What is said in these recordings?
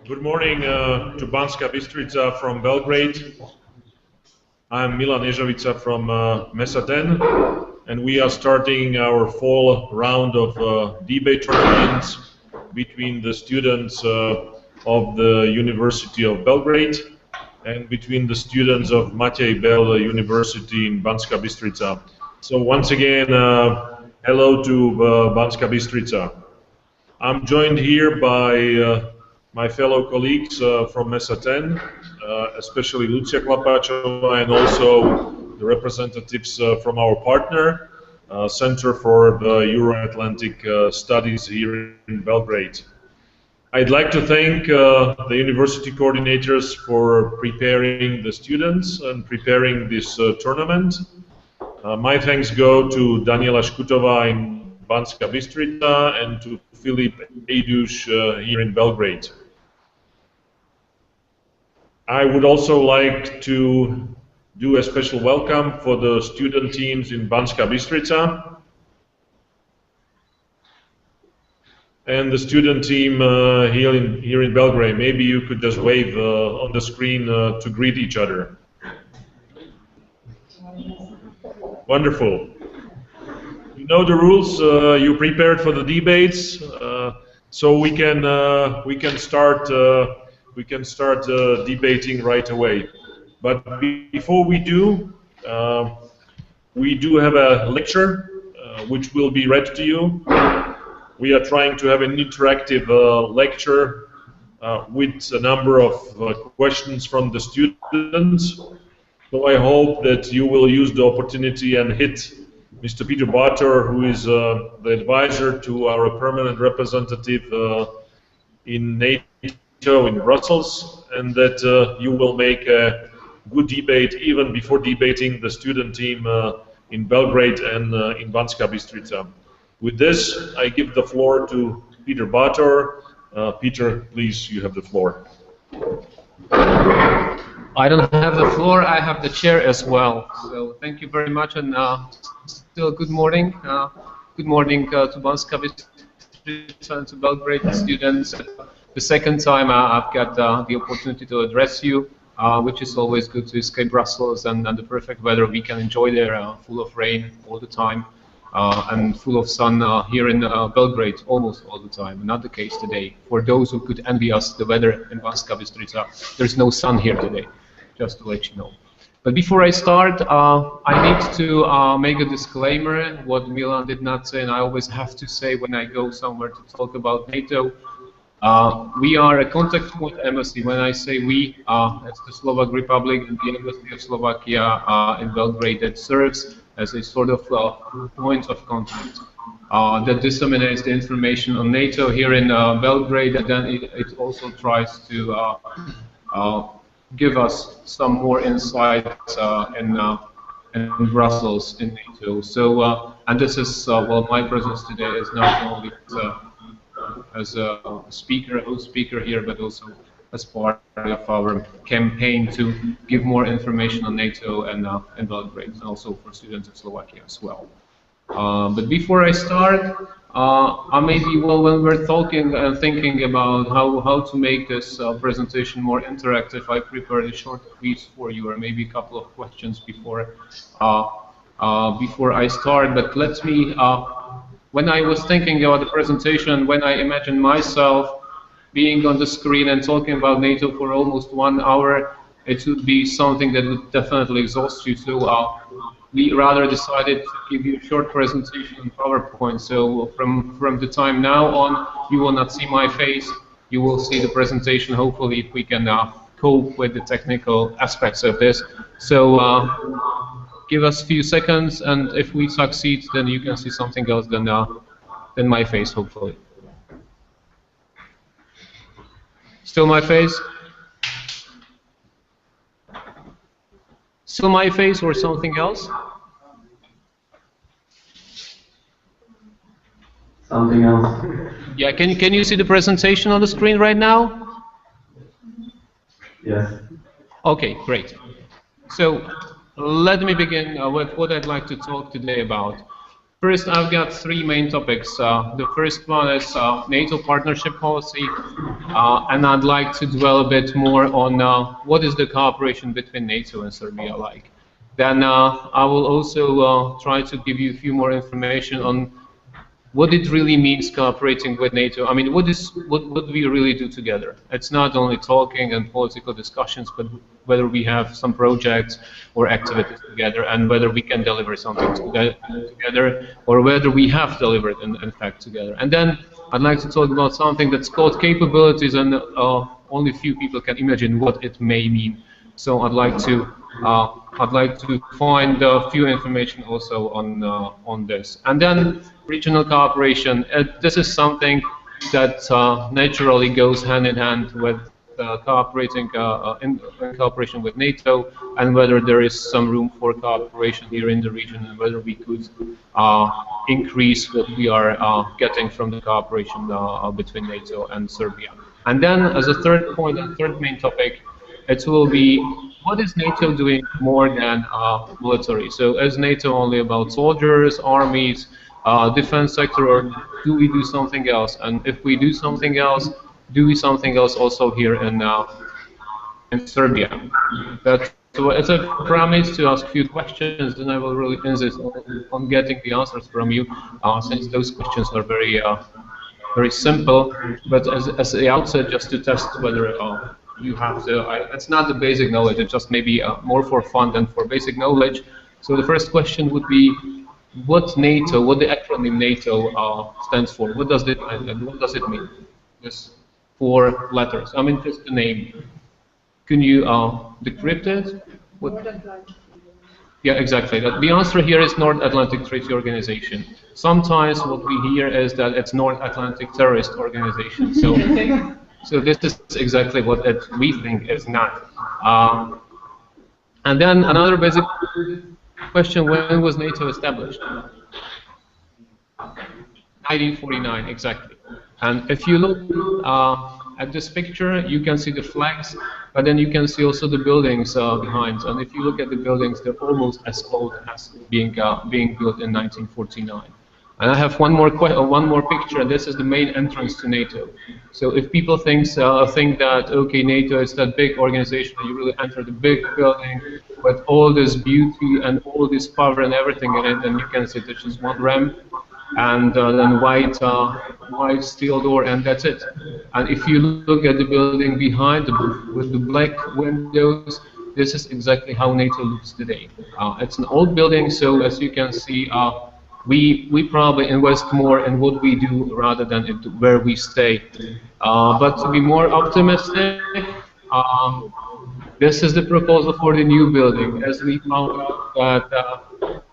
Good morning to Banska Bystrica from Belgrade. I'm Milan Ježovica from Mesa 10, and we are starting our fall round of debate tournaments between the students of the University of Belgrade and between the students of Matej Bel University in Banska Bystrica. So once again, hello to Banska Bystrica. I'm joined here by my fellow colleagues from Mesa 10, especially Lucia Klapachova, and also the representatives from our partner, Center for the Euro-Atlantic Studies here in Belgrade. I'd like to thank the university coordinators for preparing the students and preparing this tournament. My thanks go to Daniela Škutova in Banska Bystrica and to Filip Ejduš here in Belgrade. I would also like to do a special welcome for the student teams in Banska Bystrica and the student team here in Belgrade. Maybe you could just wave on the screen to greet each other. Wonderful. You know the rules. You prepared for the debates, so we can start. We can start debating right away. But before we do have a lecture which will be read to you. We are trying to have an interactive lecture with a number of questions from the students. So I hope that you will use the opportunity and hit Mr. Peter Bartor, who is the advisor to our permanent representative in NATO in Brussels, and that you will make a good debate even before debating the student team in Belgrade and in Banska Bystrica. With this, I give the floor to Peter Bartor. Peter, please, you have the floor. I don't have the floor, I have the chair as well. So thank you very much, and still good morning. Good morning to Banska Bystrica and to Belgrade students. The second time I've got the opportunity to address you, which is always good to escape Brussels and the perfect weather we can enjoy there, full of rain all the time, and full of sun here in Belgrade almost all the time. Not the case today. For those who could envy us the weather in Banska Bystrica, there's no sun here today, just to let you know. But before I start, I need to make a disclaimer, what Milan did not say, and I always have to say when I go somewhere to talk about NATO. We are a contact point embassy. When I say we, it's the Slovak Republic and the Embassy of Slovakia in Belgrade that serves as a sort of point of contact that disseminates the information on NATO here in Belgrade, and then it also tries to give us some more insights in Brussels in NATO. So, and this is, well, my presence today is not only as a speaker, a host speaker here, but also as part of our campaign to give more information on NATO and Belgrade, and also for students of Slovakia as well. But before I start, maybe, well, when we're talking and thinking about how to make this presentation more interactive, I prepared a short quiz for you, or maybe a couple of questions before I start. But let me. When I was thinking about the presentation, when I imagined myself being on the screen and talking about NATO for almost 1 hour, it would be something that would definitely exhaust you. So we rather decided to give you a short presentation on PowerPoint. So from the time now on, you will not see my face. You will see the presentation, hopefully, if we can cope with the technical aspects of this. So give us a few seconds, and if we succeed, then you can see something else than my face, hopefully. Still my face? Still my face or something else? Something else. Yeah, can you see the presentation on the screen right now? Yes. Okay, great. So let me begin with what I'd like to talk today about. First, I've got three main topics. The first one is NATO partnership policy. and I'd like to dwell a bit more on what is the cooperation between NATO and Serbia like. Then I will also try to give you a few more information on what it really means cooperating with NATO. I mean, what do we really do together? It's not only talking and political discussions, but whether we have some projects or activities together, and whether we can deliver something together, or whether we have delivered in fact together. And then I'd like to talk about something that's called capabilities, and only few people can imagine what it may mean. So I'd like to find a few information also on this. And then regional cooperation. This is something that naturally goes hand in hand with cooperating in cooperation with NATO, and whether there is some room for cooperation here in the region, and whether we could increase what we are getting from the cooperation between NATO and Serbia. And then, as a third point, and third main topic, it will be, what is NATO doing more than military? So is NATO only about soldiers, armies, defense sector, or do we do something else? And if we do something else, do we something else also here in Serbia? So as I promised to ask a few questions, then I will really insist on getting the answers from you, since those questions are very simple. But as the outset, just to test whether you have to, it's not the basic knowledge, it's just maybe more for fun than for basic knowledge. So the first question would be, what the acronym NATO stands for? What does it mean? Just 4 letters. I mean, just the name. Can you decrypt it? Yeah, exactly. The answer here is North Atlantic Treaty Organization. Sometimes what we hear is that it's North Atlantic Terrorist Organization. So this is exactly what we think is not. And then another basic question: when was NATO established? 1949, exactly. And if you look at this picture, you can see the flags, but then you can see also the buildings behind. And if you look at the buildings, they're almost as old as being built in 1949. And I have one more picture. This is the main entrance to NATO. So if people think that, okay, NATO is that big organization, and you really enter the big building with all this beauty and all this power and everything in it, and you can see there's just one ramp and then white steel door, and that's it. And if you look at the building behind with the black windows, this is exactly how NATO looks today. It's an old building, so as you can see, we probably invest more in what we do rather than where we stay. But to be more optimistic, this is the proposal for the new building. As we found out that,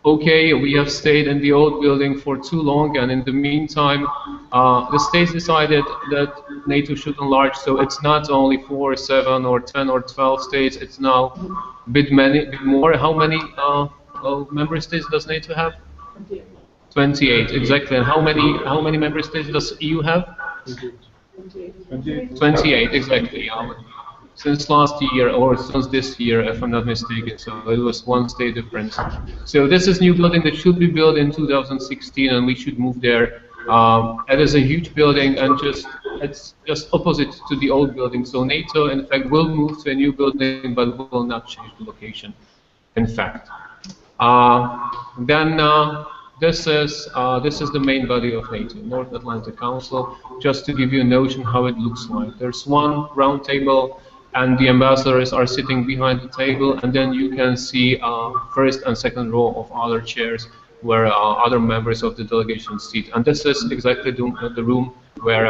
okay, we have stayed in the old building for too long, and in the meantime, the states decided that NATO should enlarge, so it's not only 4, 7, or 10, or 12 states, it's now a bit more. How many member states does NATO have? 28, exactly. And how many member states does EU have? 28, exactly. Since last year, or since this year, if I'm not mistaken, so it was 1 state difference. So this is new building that should be built in 2016, and we should move there. It is a huge building, and it's just opposite to the old building. So NATO, in fact, will move to a new building, but will not change the location. In fact, this is the main body of NATO, North Atlantic Council. Just to give you a notion how it looks like. There's one round table, and the ambassadors are sitting behind the table, and then you can see first and second row of other chairs where other members of the delegation sit. And this is exactly the room where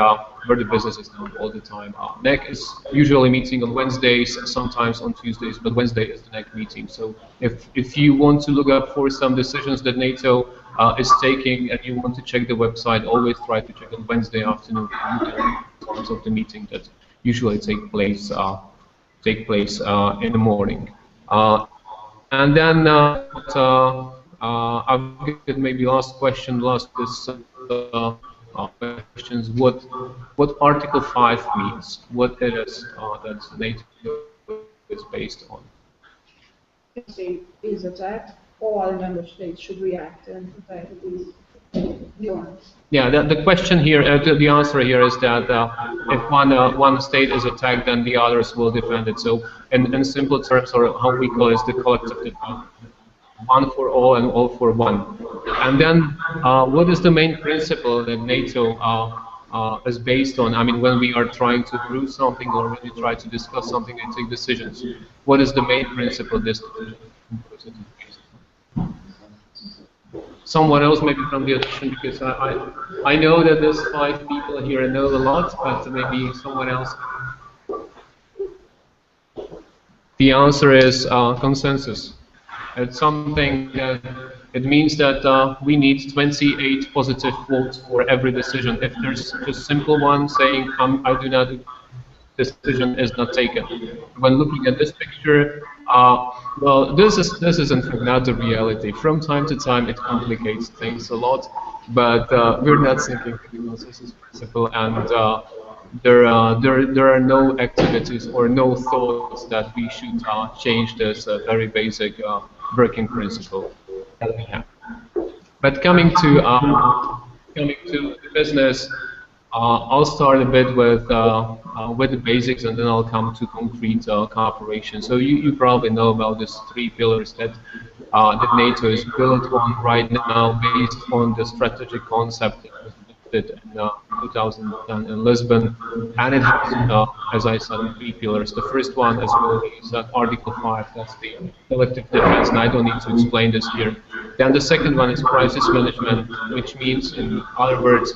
the business is done all the time. NEC is usually meeting on Wednesdays, sometimes on Tuesdays, but Wednesday is the NEC meeting. So if you want to look up for some decisions that NATO is taking, and you want to check the website, always try to check on Wednesday afternoon parts of the meeting that usually take place in the morning. And then I'll get maybe last questions. What Article 5 means, what it is that NATO is based on. If is attacked, all member states should react and prepare to Yeah, the question here, the answer here is that if one state is attacked, then the others will defend it. So, in simple terms, or how we call it, is the collective defense. One for all and all for one. And then, what is the main principle that NATO is based on? I mean, when we are trying to prove something or when we try to discuss something and take decisions, what is the main principle this decision is based on? Someone else maybe from the audition, because I know that there's 5 people here and know a lot, but maybe someone else. The answer is consensus. It's something that it means that we need 28 positive votes for every decision. If there's just simple one saying I do not, decision is not taken. When looking at this picture, well, this is in fact not the reality. From time to time, it complicates things a lot, but we're not thinking the consensus principle, and there are no activities or no thoughts that we should change this very basic working principle that we have. But coming to the business, I'll start a bit with the basics, and then I'll come to concrete cooperation. So you probably know about these 3 pillars that NATO is built on right now, based on the strategic concept that was adopted in 2010 in Lisbon, and it has, as I said, 3 pillars. The first one, as well, is Article 5. That's the collective defense, and I don't need to explain this here. Then the second one is crisis management, which means, in other words,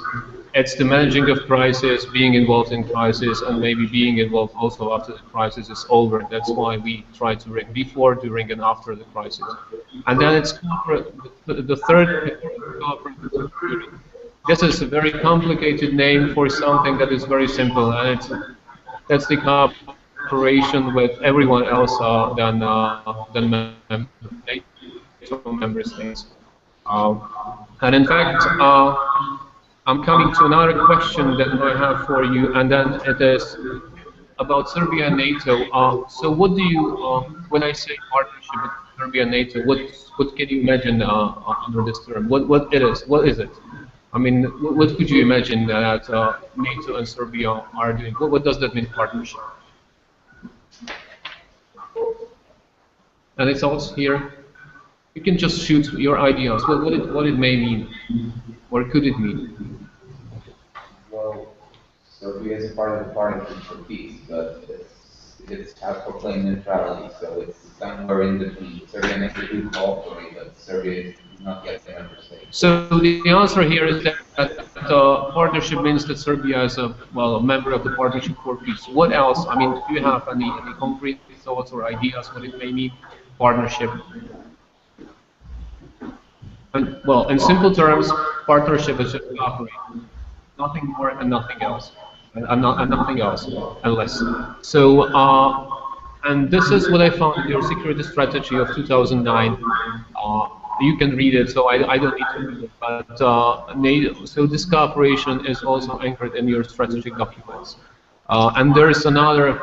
it's the managing of crisis, being involved in crisis, and maybe being involved also after the crisis is over. That's why we try to ring before, during, and after the crisis. And then it's the third pillar. This is a very complicated name for something that is very simple, and that's the cooperation with everyone else than NATO member states. And in fact, I'm coming to another question that I have for you, and then it is about Serbia and NATO. So what do you, when I say partnership with Serbia and NATO, what can you imagine under this term? What it is? What is it? I mean, what could you imagine that NATO and Serbia are doing? What does that mean, partnership? And it's also here. You can just shoot your ideas. What it may mean, or could it mean? Well, Serbia is part of the Partnership for Peace, but it's has proclaimed neutrality, so it's somewhere in between. Serbia and NATO do cooperate, but Serbia is not yet a member state. So the answer here is that partnership means that Serbia is a member of the Partnership for Peace. What else? I mean, do you have any concrete thoughts or ideas what it may mean? Partnership. And, well, in simple terms, partnership is just cooperation, nothing more and nothing else, and nothing else, and less. So, and this is what I found in your security strategy of 2009. You can read it, so I don't need to read it. But NATO, so this cooperation is also anchored in your strategic documents. And there is another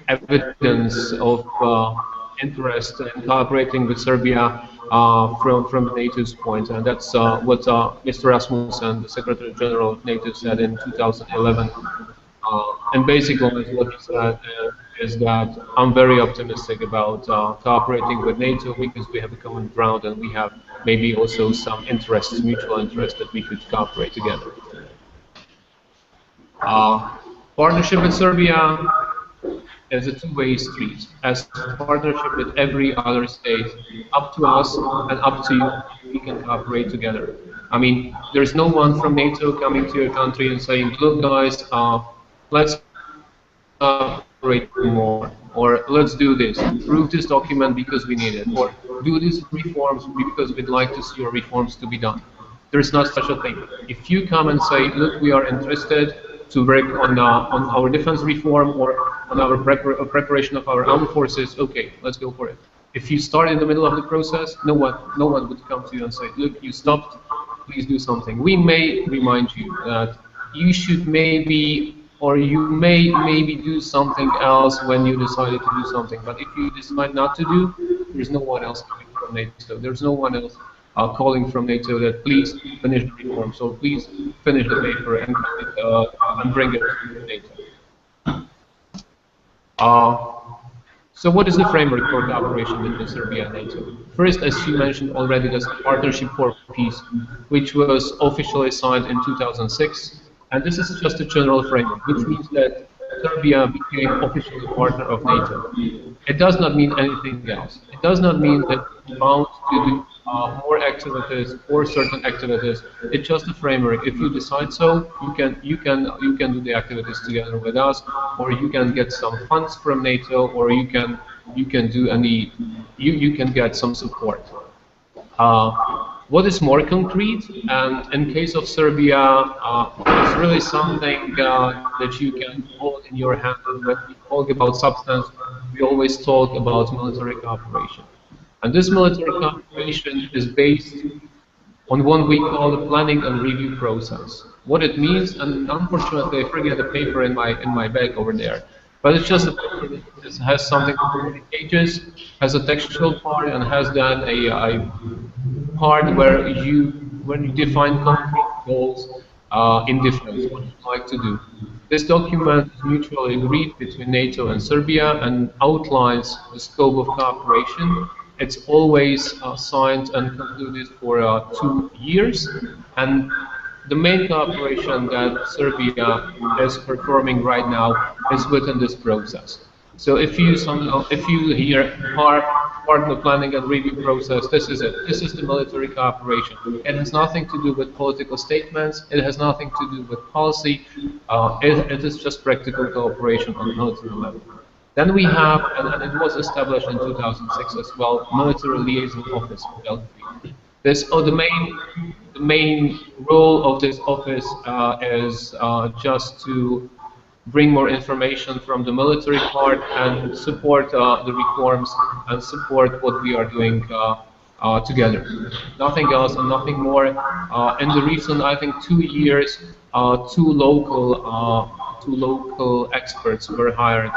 evidence of interest in cooperating with Serbia from NATO's point, and that's what Mr. Rasmussen, the Secretary General of NATO, said in 2011. And basically, what he said is that I'm very optimistic about cooperating with NATO because we have a common ground and we have maybe also some interests, mutual interests, that we could cooperate together. Partnership with Serbia is a two-way street. As partnership with every other state, up to us and up to you, we can cooperate together. I mean, there's no one from NATO coming to your country and saying, look guys, let's cooperate more, or let's do this, prove this document because we need it, or do these reforms because we'd like to see your reforms to be done. There's not such a thing. If you come and say, look, we are interested to work on our defense reform or on our preparation of our armed forces, okay, let's go for it. If you start in the middle of the process, no one would come to you and say, look, you stopped, please do something. We may remind you that you should maybe, or you may maybe do something else when you decided to do something. But if you decide not to do, there's no one else coming from NATO. There's no one else calling from NATO that please finish the reforms, or please finish the paper and bring it to NATO. So what is the framework for cooperation between Serbia and NATO? First, as you mentioned already, there's the Partnership for Peace, which was officially signed in 2006. And this is just a general framework, which means that Serbia became officially a partner of NATO. It does not mean anything else. It does not mean that it's bound to do more activities or certain activities. It's just a framework. If you decide so, you can do the activities together with us, or you can get some funds from NATO, or you can do you can get some support. What is more concrete, and in case of Serbia, it's really something that you can hold in your hand. And when we talk about substance, we always talk about military cooperation. And this military cooperation is based on what we call the planning and review process. What it means, and unfortunately I forget the paper in my bag over there, but it's just a paper that has something to do with pages, has a textual part, and has then a part where you define concrete goals in defense, what you'd like to do. This document is mutually agreed between NATO and Serbia and outlines the scope of cooperation. It's always signed and concluded for 2 years, and the main cooperation that Serbia is performing right now is within this process. So if you hear partner planning and review process, this is it. This is the military cooperation. It has nothing to do with political statements. It has nothing to do with policy. It is just practical cooperation on the military level. Then we have, and it was established in 2006 as well, Military Liaison Office in Belgrade. The main role of this office is just to bring more information from the military part and support the reforms and support what we are doing together. Nothing else and nothing more. In the recent, I think, 2 years, two local experts were hired.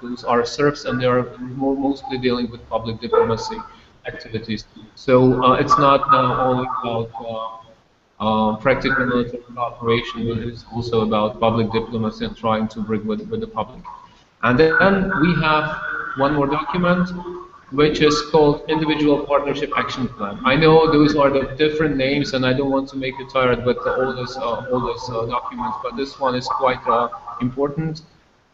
Those are Serbs, and they are mostly dealing with public diplomacy activities. So it's not only about practical military cooperation, but it's also about public diplomacy and trying to bring with the public. And then we have one more document, which is called Individual Partnership Action Plan. I know those are the different names, and I don't want to make you tired with all these documents, but this one is quite important.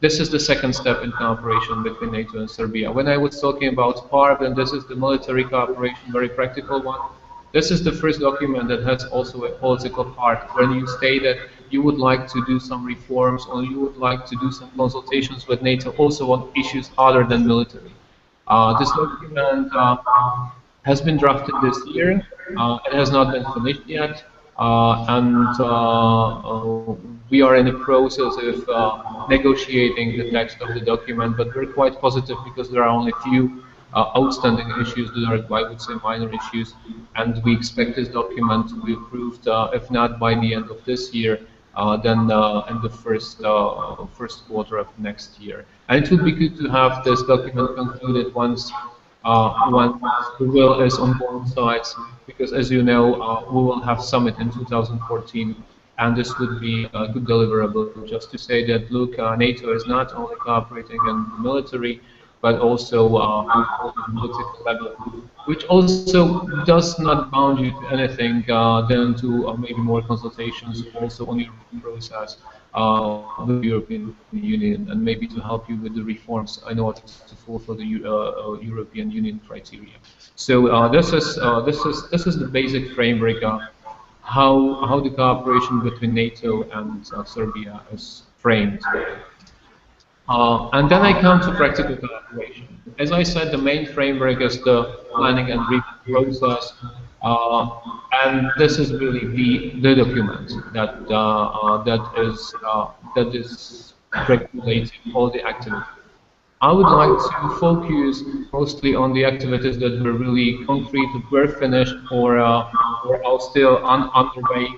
This is the second step in cooperation between NATO and Serbia. When I was talking about PARP, and this is the military cooperation, very practical one, this is the first document that has also a political part, when you state that you would like to do some reforms, or you would like to do some consultations with NATO also on issues other than military. This document has been drafted this year. It has not been finished yet, and we are in the process of negotiating the text of the document, but we're quite positive because there are only a few outstanding issues that are, I would say, minor issues, and we expect this document to be approved, if not by the end of this year, then in the first quarter of next year. And it would be good to have this document concluded once the will is on both sides, because as you know, we will have summit in 2014, and this would be a good deliverable just to say that, look, NATO is not only cooperating in the military, but also on the political level, which also does not bound you to anything than to maybe more consultations also on your process with the European Union, and maybe to help you with the reforms in order to fulfill the European Union criteria. So this is the basic framework how the cooperation between NATO and Serbia is framed. And then I come to practical cooperation. As I said, the main framework is the planning and review process, and this is really the document that is regulating all the activities. I would like to focus mostly on the activities that were really concrete, that were finished, or are still underway,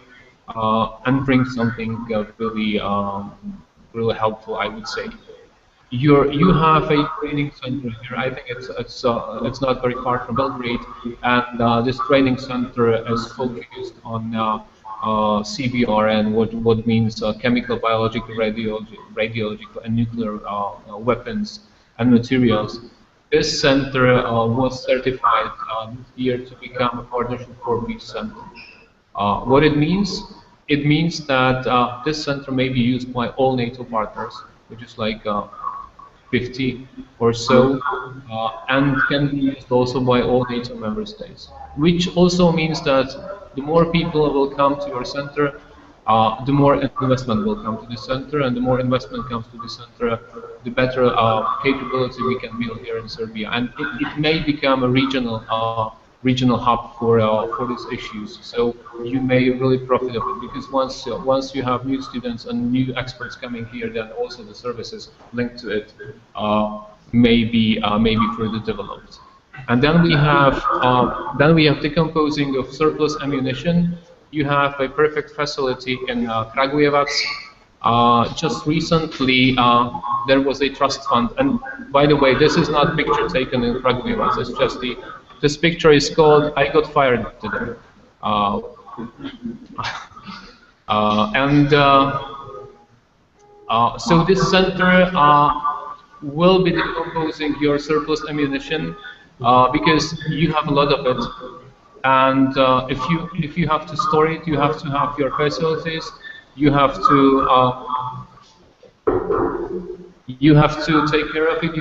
and bring something really helpful, I would say. you have a training center here. I think it's not very far from Belgrade, and this training center is focused on CBRN, what means chemical, biological, radiological, and nuclear weapons and materials. This center was certified this year to become a partnership for peace center. What it means? It means that this center may be used by all NATO partners, which is like 50 or so, and can be used also by all NATO member states. Which also means that the more people will come to your center, the more investment will come to the center, and the more investment comes to the center, the better capability we can build here in Serbia. And it may become a regional hub for these issues. So you may really profit of it, because once you have new students and new experts coming here, then also the services linked to it may be further developed. And then we have decomposing of surplus ammunition. You have a perfect facility in Kragujevac. Just recently, there was a trust fund, and by the way, this is not a picture taken in Kragujevac. It's just this picture is called "I Got Fired Today," so this center will be decomposing your surplus ammunition because you have a lot of it. And if you have to store it, you have to have your facilities. You have to take care of it.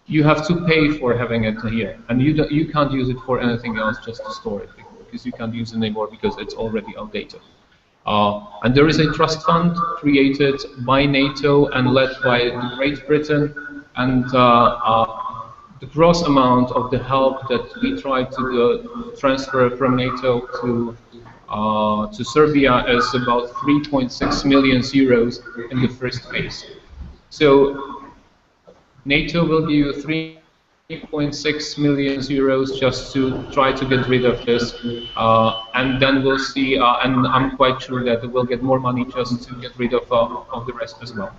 You have to pay for having it here, and you can't use it for anything else, just to store it, because you can't use it anymore because it's already outdated. And there is a trust fund created by NATO and led by Great Britain, and the gross amount of the help that we try to transfer from NATO to Serbia is about 3.6 million euros in the first phase. So NATO will give you 3.6 million euros just to try to get rid of this, and then we'll see. And I'm quite sure that we'll get more money just to get rid of the rest as well.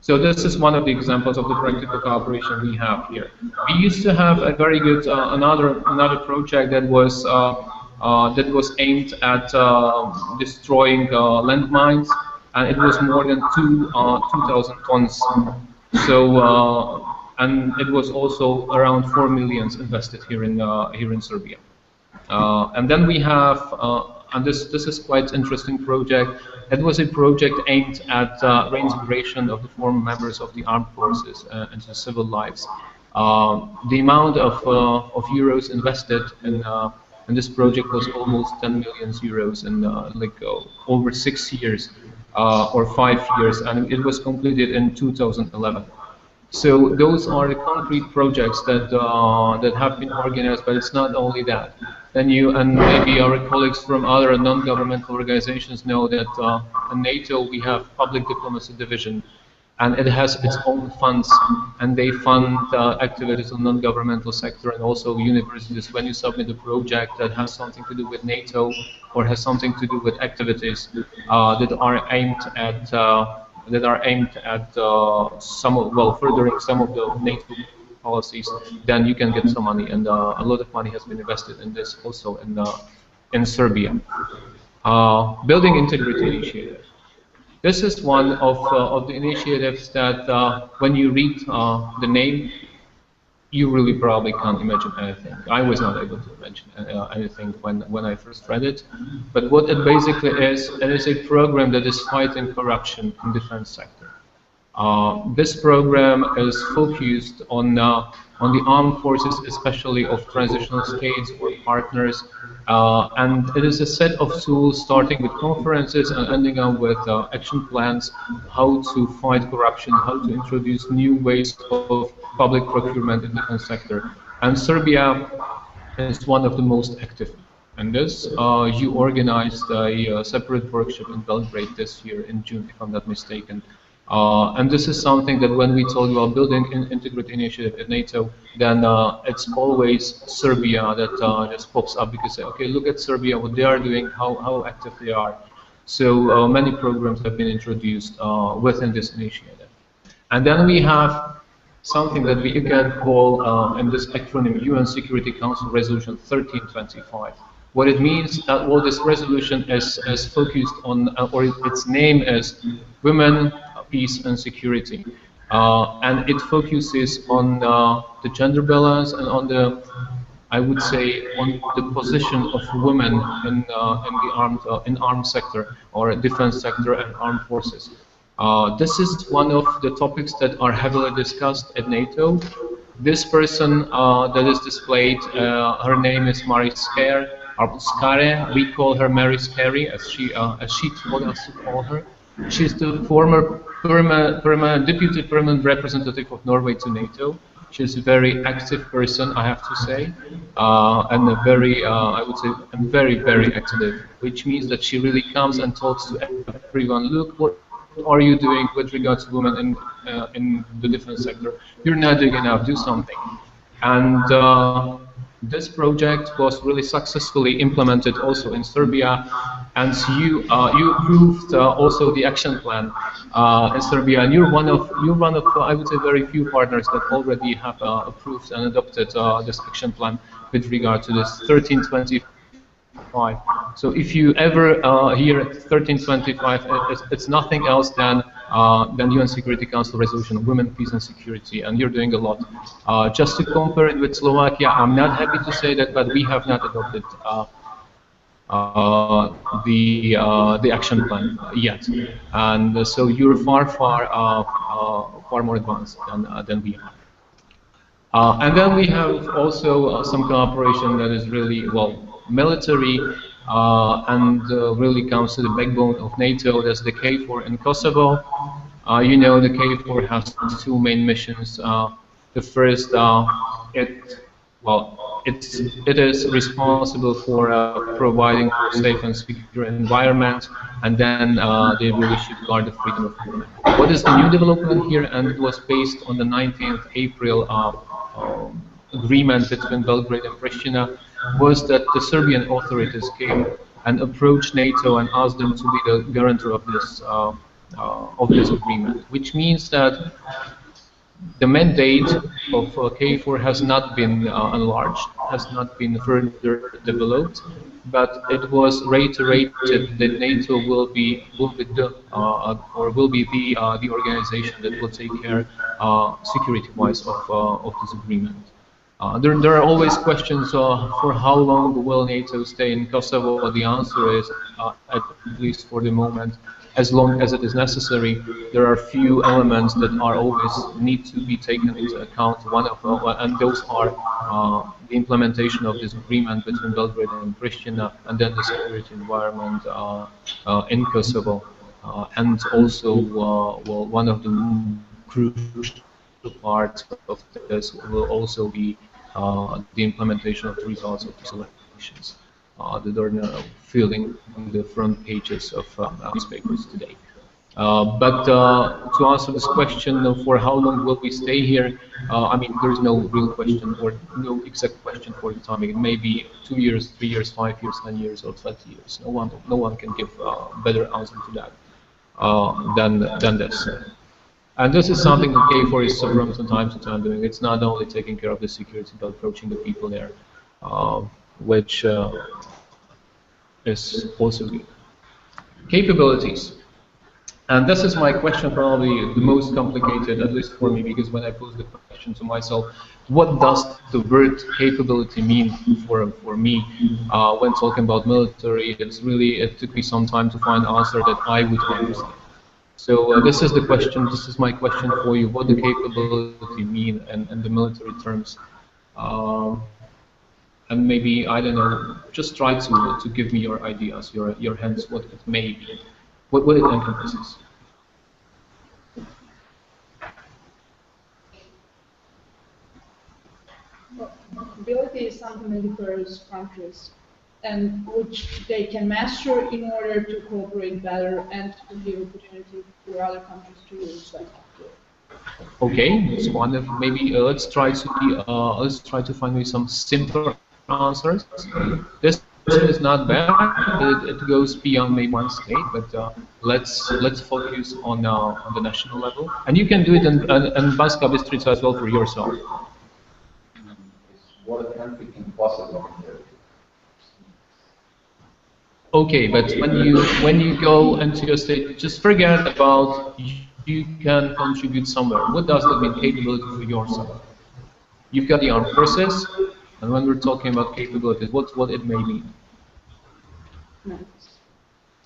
So this is one of the examples of the practical cooperation we have here. We used to have a very good another project that was aimed at destroying landmines, and it was more than 2,000 tons. So and it was also around 4 million invested here in Serbia. And then we have, and this is quite interesting project. It was a project aimed at reintegration of the former members of the armed forces into civil lives. The amount of euros invested in this project was almost 10 million euros in over 6 years or 5 years, and it was completed in 2011. So those are the concrete projects that have been organized, but it's not only that. Then you and maybe our colleagues from other non-governmental organizations know that in NATO we have public diplomacy division, and it has its own funds, and they fund activities in non-governmental sector and also universities. When you submit a project that has something to do with NATO or has something to do with activities that are aimed at furthering some of the NATO policies, then you can get some money, and a lot of money has been invested in this also in Serbia. Building Integrity Initiative. This is one of the initiatives that when you read the name, you really probably can't imagine anything. I was not able to imagine anything when I first read it. But what it basically is, it is a program that is fighting corruption in the defense sector. This program is focused on the armed forces, especially of transitional states or partners, and it is a set of tools starting with conferences and ending up with action plans, how to fight corruption, how to introduce new ways of public procurement in the defense sector. And Serbia is one of the most active in this. You organized a separate workshop in Belgrade this year in June, if I'm not mistaken. And this is something that when we talk about building an integrated initiative at NATO, then it's always Serbia that just pops up, because okay, look at Serbia, what they are doing, how active they are. So many programs have been introduced within this initiative. And then we have something that we again call in this acronym UN Security Council Resolution 1325. What it means, well, this resolution is focused on, or its name is Women, Peace and Security. And it focuses on the gender balance and on the, I would say, on the position of women in the armed sector or defense sector and armed forces. This is one of the topics that are heavily discussed at NATO. This person that is displayed, her name is Marie Scare, or Scare. We call her Mary Scary, as she told us to call her. She's the former deputy permanent representative of Norway to NATO. She's a very active person, I have to say, and a very, I would say, very, very active, which means that she really comes and talks to everyone. Look, what are you doing with regards to women in the defense sector? You're not doing enough, do something. And this project was really successfully implemented also in Serbia, and you approved also the action plan in Serbia, and you're one of I would say very few partners that already have approved and adopted this action plan with regard to this 1325. So if you ever hear 1325, it's nothing else than UN Security Council Resolution, Women, Peace and Security, and you're doing a lot. Just to compare it with Slovakia, I'm not happy to say that, but we have not adopted the action plan yet, and so you're far more advanced than we are. And then we have also some cooperation that is really, well, military, and really comes to the backbone of NATO. That's the KFOR in Kosovo. You know, the KFOR has two main missions. The first, it is responsible for providing a safe and secure environment, and then they really should guard the freedom of movement. What is the new development here? And it was based on the 19th April agreement between Belgrade and Pristina, was that the Serbian authorities came and approached NATO and asked them to be the guarantor of this agreement, which means that the mandate of KFOR has not been enlarged, has not been further developed, but it was reiterated that NATO will be the organization that will take care security-wise of this agreement. There are always questions for how long will NATO stay in Kosovo. The answer is, at least for the moment, as long as it is necessary. There are few elements that are always need to be taken into account. And those are the implementation of this agreement between Belgrade and Pristina, and then the security environment in Kosovo, and also one of the crucial parts of this will also be the implementation of the results of these elections that are now filling the front pages of newspapers today. But to answer this question for how long will we stay here, I mean, there is no real question or no exact question for the timing. It may be 2 years, 3 years, 5 years, 10 years, or 20 years. No one can give a better answer to that than this. And this is something that KFOR is from time to time doing. It's not only taking care of the security, but approaching the people there, which is also good. Capabilities. And this is my question, probably the most complicated, at least for me, because when I pose the question to myself, what does the word capability mean for me when talking about military? It took me some time to find an answer that I would understand. So this is the question. This is my question for you. What does capability mean in the military terms? And maybe, I don't know, just try to give me your ideas, your hints, what it may be, what it encompasses. Well, ability is something that differs countries, and which they can master in order to cooperate better and to give opportunity for other countries to use that. Okay, that's one of maybe let's try to find me some simpler answers. This is not bad. It goes beyond maybe one state, but let's focus on the national level. And you can do it in Banska Bystrica as well for yourself. What a country can possibly do. Okay, but when you go into a state, just forget about you can contribute somewhere. What does that mean? Capability for yourself. You've got the armed forces, and when we're talking about capabilities, what it may mean.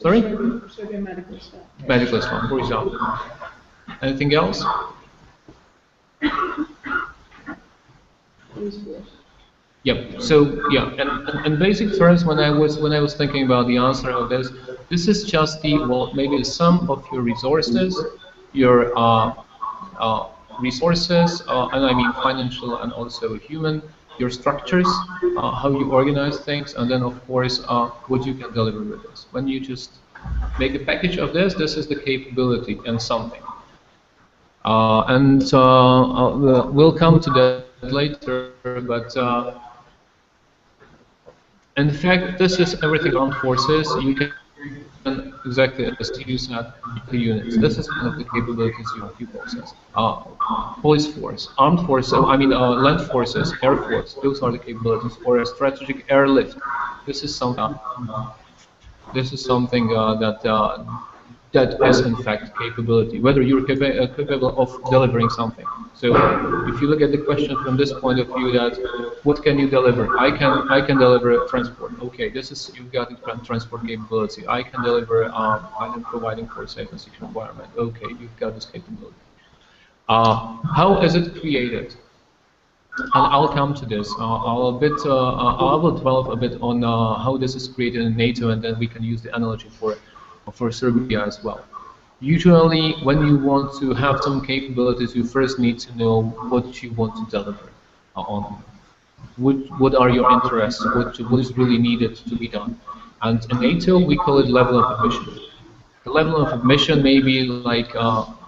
Sorry? Serbian medical staff. Medical staff, for example. Anything else? Police force. Yep. So yeah, and in basic terms, when I was thinking about the answer of this is just the maybe the sum of your resources, your resources, and I mean financial and also human, your structures, how you organize things, and then of course what you can deliver with this. When you just make a package of this is the capability and something. We'll come to that later, but in fact, this is everything armed forces. You can exactly as you said, the units. This is one of the capabilities you possess. Police force, armed force. I mean, land forces, air force. Those are the capabilities. Or a strategic airlift. This is something. That is in fact capability. Whether you're capable of delivering something. So if you look at the question from this point of view, that what can you deliver? I can deliver transport. Okay, you've got the transport capability. I can deliver. I'm providing for a safe and secure environment. Okay, you've got this capability. How is it created? And I'll come to this. I will dwell a bit on how this is created in NATO, and then we can use the analogy for Serbia as well. Usually, when you want to have some capabilities, you first need to know what you want to deliver on. What are your interests? What is really needed to be done? And in NATO, we call it level of ambition. The level of ambition may be like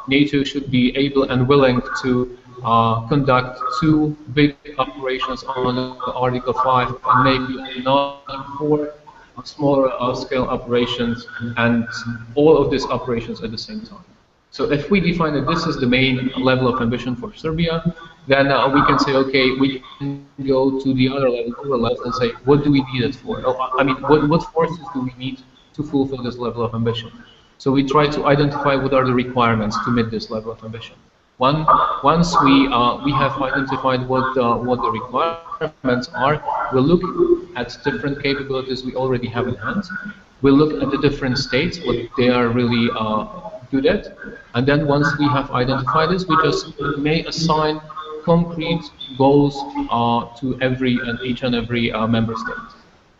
NATO should be able and willing to conduct 2 big operations on Article 5 and maybe not 4 smaller scale operations, and all of these operations at the same time. So if we define that this is the main level of ambition for Serbia, then we can say, okay, we can go to the other level, and say, what do we need it for? I mean, what forces do we need to fulfill this level of ambition? So we try to identify what are the requirements to meet this level of ambition. Once we have identified what the requirements are, we'll look at different capabilities we already have in hand. We'll look at the different states, what they are really good at, and then once we have identified this, we just may assign concrete goals to each and every member state.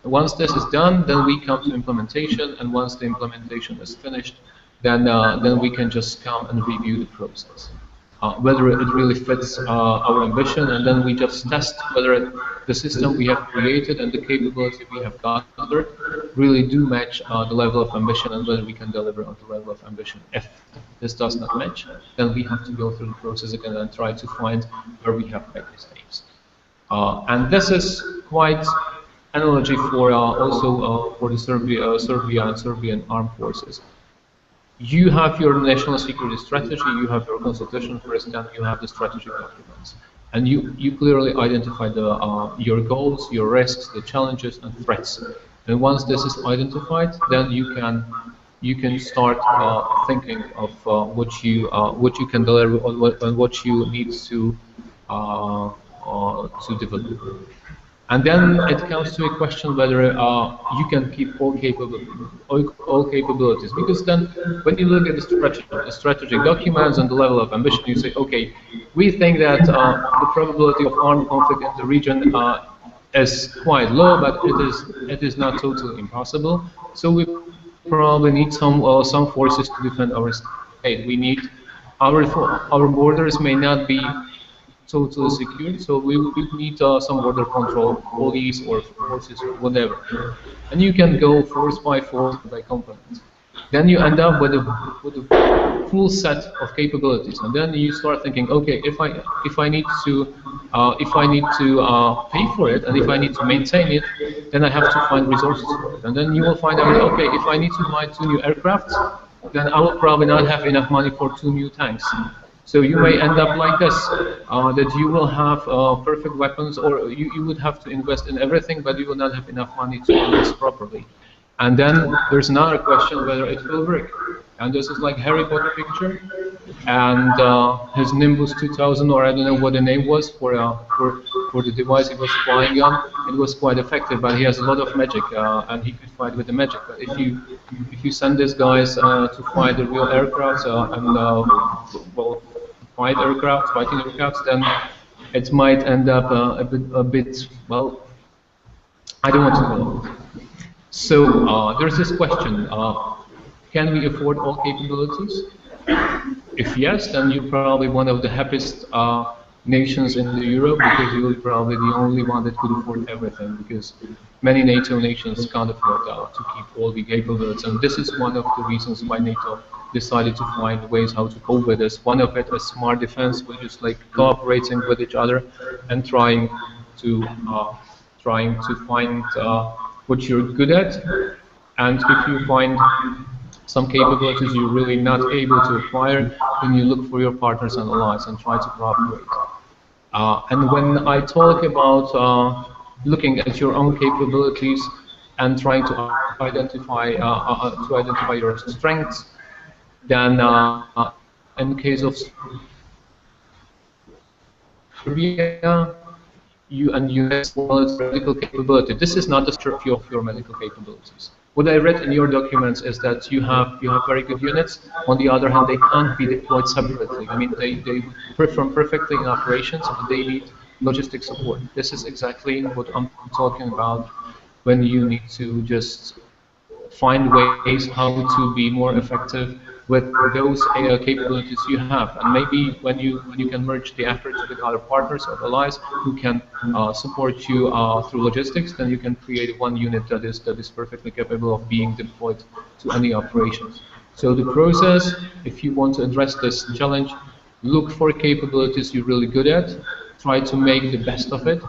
Once this is done, then we come to implementation, and once the implementation is finished, then we can just come and review the process. Whether it really fits our ambition, and then we just test whether the system we have created and the capability we have gathered really do match the level of ambition, and whether we can deliver on the level of ambition. If this does not match, then we have to go through the process again and try to find where we have made mistakes. And this is quite analogy for also for the Serbia and Serbian armed forces. You have your national security strategy, you have your constitution first, and you have the strategic documents. And you clearly identify your goals, your risks, the challenges and threats. And once this is identified, then you can start thinking of what you can deliver and what you need to develop. And then it comes to a question whether you can keep all capabilities, because then when you look at the strategic documents and the level of ambition, you say, okay, we think that the probability of armed conflict in the region is quite low, but it is not totally impossible. So we probably need some forces to defend our state. We need our borders may not be totally secure, so we need some border control, police or forces or whatever. And you can go force by component. Then you end up with a full set of capabilities, and then you start thinking, okay, if I need to pay for it, and if I need to maintain it, then I have to find resources for it. And then you will find out, okay, if I need to buy 2 new aircraft, then I will probably not have enough money for 2 new tanks. So you may end up like this, that you will have perfect weapons, or you would have to invest in everything, but you will not have enough money to invest properly. And then there's another question whether it will work. And this is like Harry Potter picture, and his Nimbus 2000, or I don't know what the name was for the device he was flying on. It was quite effective, but he has a lot of magic, and he could fight with the magic. But if you send these guys to fight the real aircraft well, fighting aircraft, then it might end up a bit well. I don't want to go. So there's this question. Can we afford all capabilities? If yes, then you're probably one of the happiest nations in Europe, because you're probably the only one that could afford everything, because many NATO nations can't afford to keep all the capabilities. And this is one of the reasons why NATO decided to find ways how to cope with this. One of it is smart defense, which is like cooperating with each other and trying to find what you're good at. And if you find some capabilities you're really not able to acquire, then you look for your partners and allies and try to cooperate. And when I talk about looking at your own capabilities and trying to identify your strengths, then in the case of Serbia, you as well as medical capability. This is not the structure of your medical capabilities. What I read in your documents is that you have very good units. On the other hand, they can't be deployed separately. I mean, they perform perfectly in operations, but they need logistic support. This is exactly what I'm talking about when you need to just find ways how to be more effective with those capabilities you have. And maybe when you can merge the efforts with other partners or allies who can support you through logistics, then you can create one unit that is perfectly capable of being deployed to any operations. So the process, if you want to address this challenge, look for capabilities you're really good at, try to make the best of it,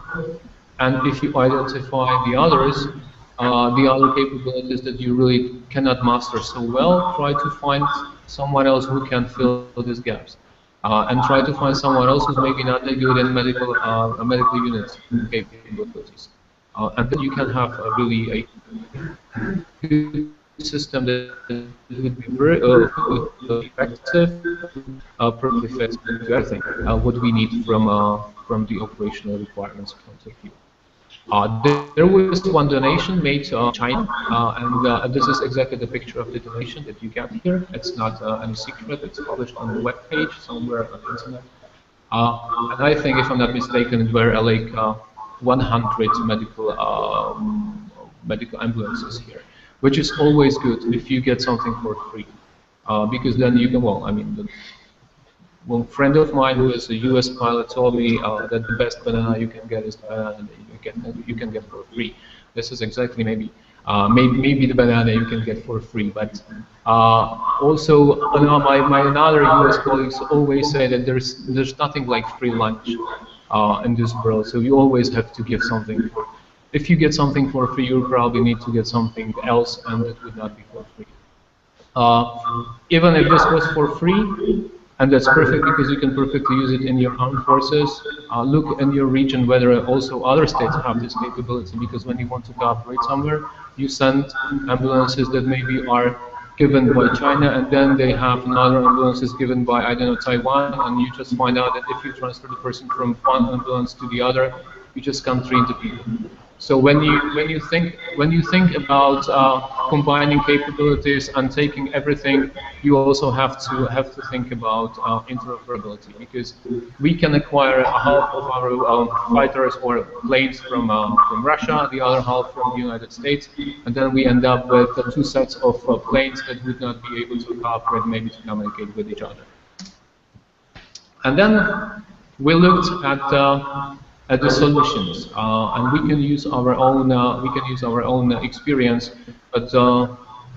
and if you identify the other capabilities that you really cannot master so well, try to find someone else who can fill these gaps. And try to find someone else who's maybe not that good in medical units capabilities. And then you can have a really good system that would be very effective, perfectly fit to everything, what we need from the operational requirements point of view. There was one donation made to China, and this is exactly the picture of the donation that you get here. It's not any secret, it's published on the web page somewhere on the internet. And I think, if I'm not mistaken, it were like 100 medical ambulances here, which is always good if you get something for free. Because then you can, well, I mean, one friend of mine who is a US pilot told me that the best banana you can get is banana that you can get for free. This is exactly maybe the banana you can get for free. But also, my other US colleagues always say that there's nothing like free lunch in this world. So you always have to give something for. If you get something for free, you probably need to get something else, and it would not be for free. Even if this was for free, and that's perfect because you can perfectly use it in your armed forces. Look in your region whether also other states have this capability, because when you want to cooperate somewhere, you send ambulances that maybe are given by China, and then they have another ambulances given by, I don't know, Taiwan, and you just find out that if you transfer the person from one ambulance to the other, you just can't train the people. So when you think about combining capabilities and taking everything, you also have to think about interoperability, because we can acquire half of our fighters or planes from Russia, the other half from the United States, and then we end up with two sets of planes that would not be able to cooperate, maybe to communicate with each other. And then we looked at the solutions, and we can use our own experience. But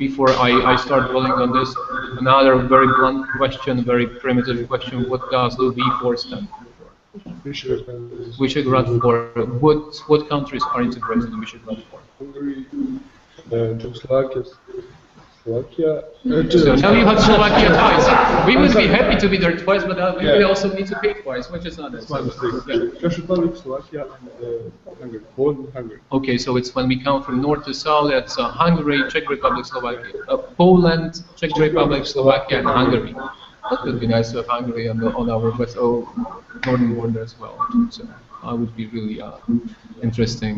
before I start dwelling on this, another very blunt question, very primitive question: what does the V4 stand for? Visegrad for what countries are integrated in Visegrad for? Hungary, Czechoslovakia, Slovakia. So now you have Slovakia twice. We would be happy to be there twice, but we will also need to pay twice, which is not as Czech Republic, Slovakia, and Hungary. Poland, Hungary. Okay, so it's when we count from north to south, that's Hungary, Czech Republic, Slovakia, Poland, Czech Republic, Slovakia, and Hungary. That would be nice to have Hungary on our west, northern border as well. So I would be really interested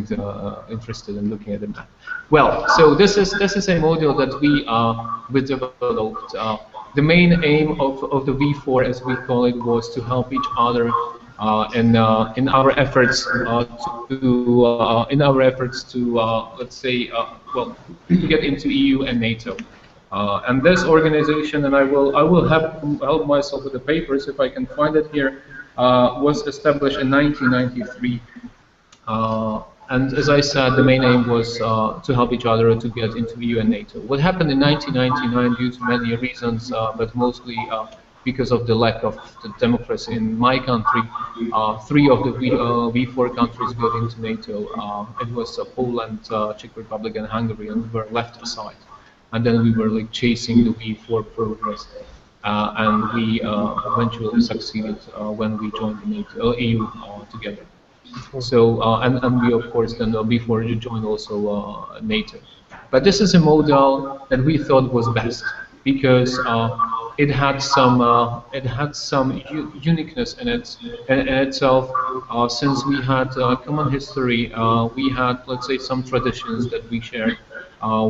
in looking at the map. Well, so this is a model that we developed. The main aim of the V4, as we call it, was to help each other in our efforts to let's say to get into EU and NATO. And this organization, and I will help myself with the papers if I can find it here, was established in 1993. And as I said, the main aim was to help each other to get into EU and NATO. What happened in 1999, due to many reasons, but mostly because of the lack of the democracy in my country, 3 of the V4 countries got into NATO. It was Poland, Czech Republic, and Hungary, and we were left aside. And then we were like chasing the V4 progress, and we eventually succeeded when we joined the NATO, EU together. So and we of course then before you joined also NATO. But this is a model that we thought was best because it had some uniqueness in itself. Since we had common history, we had, let's say, some traditions that we shared.